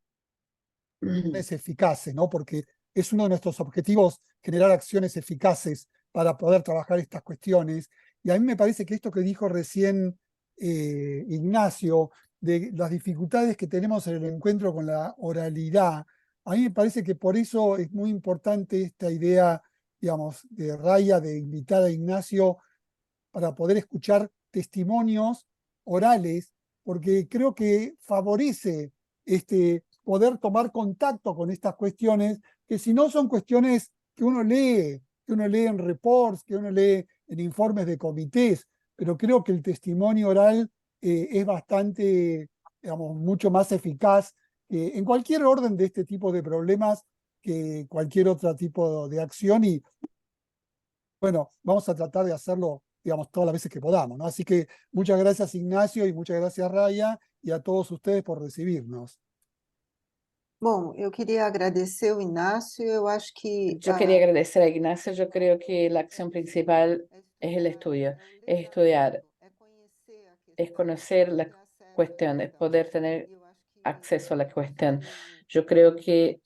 eficaces, ¿no? Porque es uno de nuestros objetivos generar acciones eficaces para poder trabajar estas cuestiones. Y a mí me parece que esto que dijo recién Ignacio, de las dificultades que tenemos en el encuentro con la oralidad, a mí me parece que por eso es muy importante esta idea, digamos, de Raya, de invitar a Ignacio para poder escuchar testimonios orales, porque creo que favorece poder tomar contacto con estas cuestiones, que si no son cuestiones que uno lee en reports, que uno lee en informes de comités, pero creo que el testimonio oral es bastante, digamos, mucho más eficaz en cualquier orden de este tipo de problemas que cualquier otro tipo de acción. Y bueno, vamos a tratar de hacerlo, digamos, todas las veces que podamos, ¿no? Así que muchas gracias, Ignacio, y muchas gracias, Raya, y a todos ustedes por recibirnos. Bom, eu queria agradecer o Inácio, eu acho que... Yo quería agradecer a Ignacio, yo creo que la acción principal es el estudio, es estudiar, es conocer la cuestión, es poder tener acceso a la cuestión. Yo creo que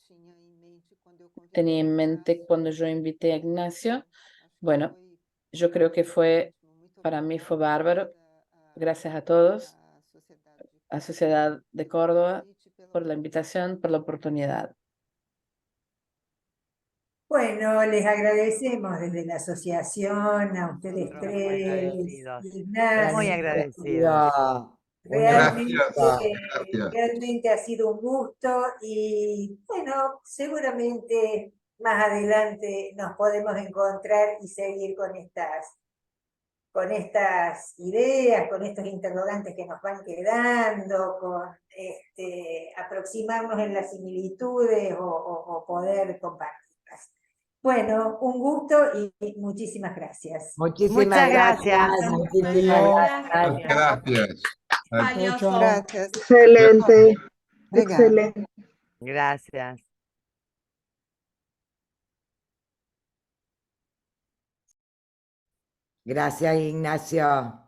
tenía en mente cuando yo invité a Ignacio, bueno, yo creo que para mí fue bárbaro. Gracias a todos, a Sociedad de Córdoba, por la invitación, por la oportunidad. Bueno, les agradecemos desde la asociación, a ustedes tres, Ignacio. Muy agradecidos. Realmente ha sido un gusto y bueno, seguramente más adelante nos podemos encontrar y seguir con estas ideas, con estos interrogantes que nos van quedando, con aproximarnos en las similitudes o poder compartirlas. Bueno, un gusto y muchísimas gracias. Muchas gracias. Gracias. Gracias. Excelente. Obrigada. Excelente. Gracias. Gracias, Ignacio.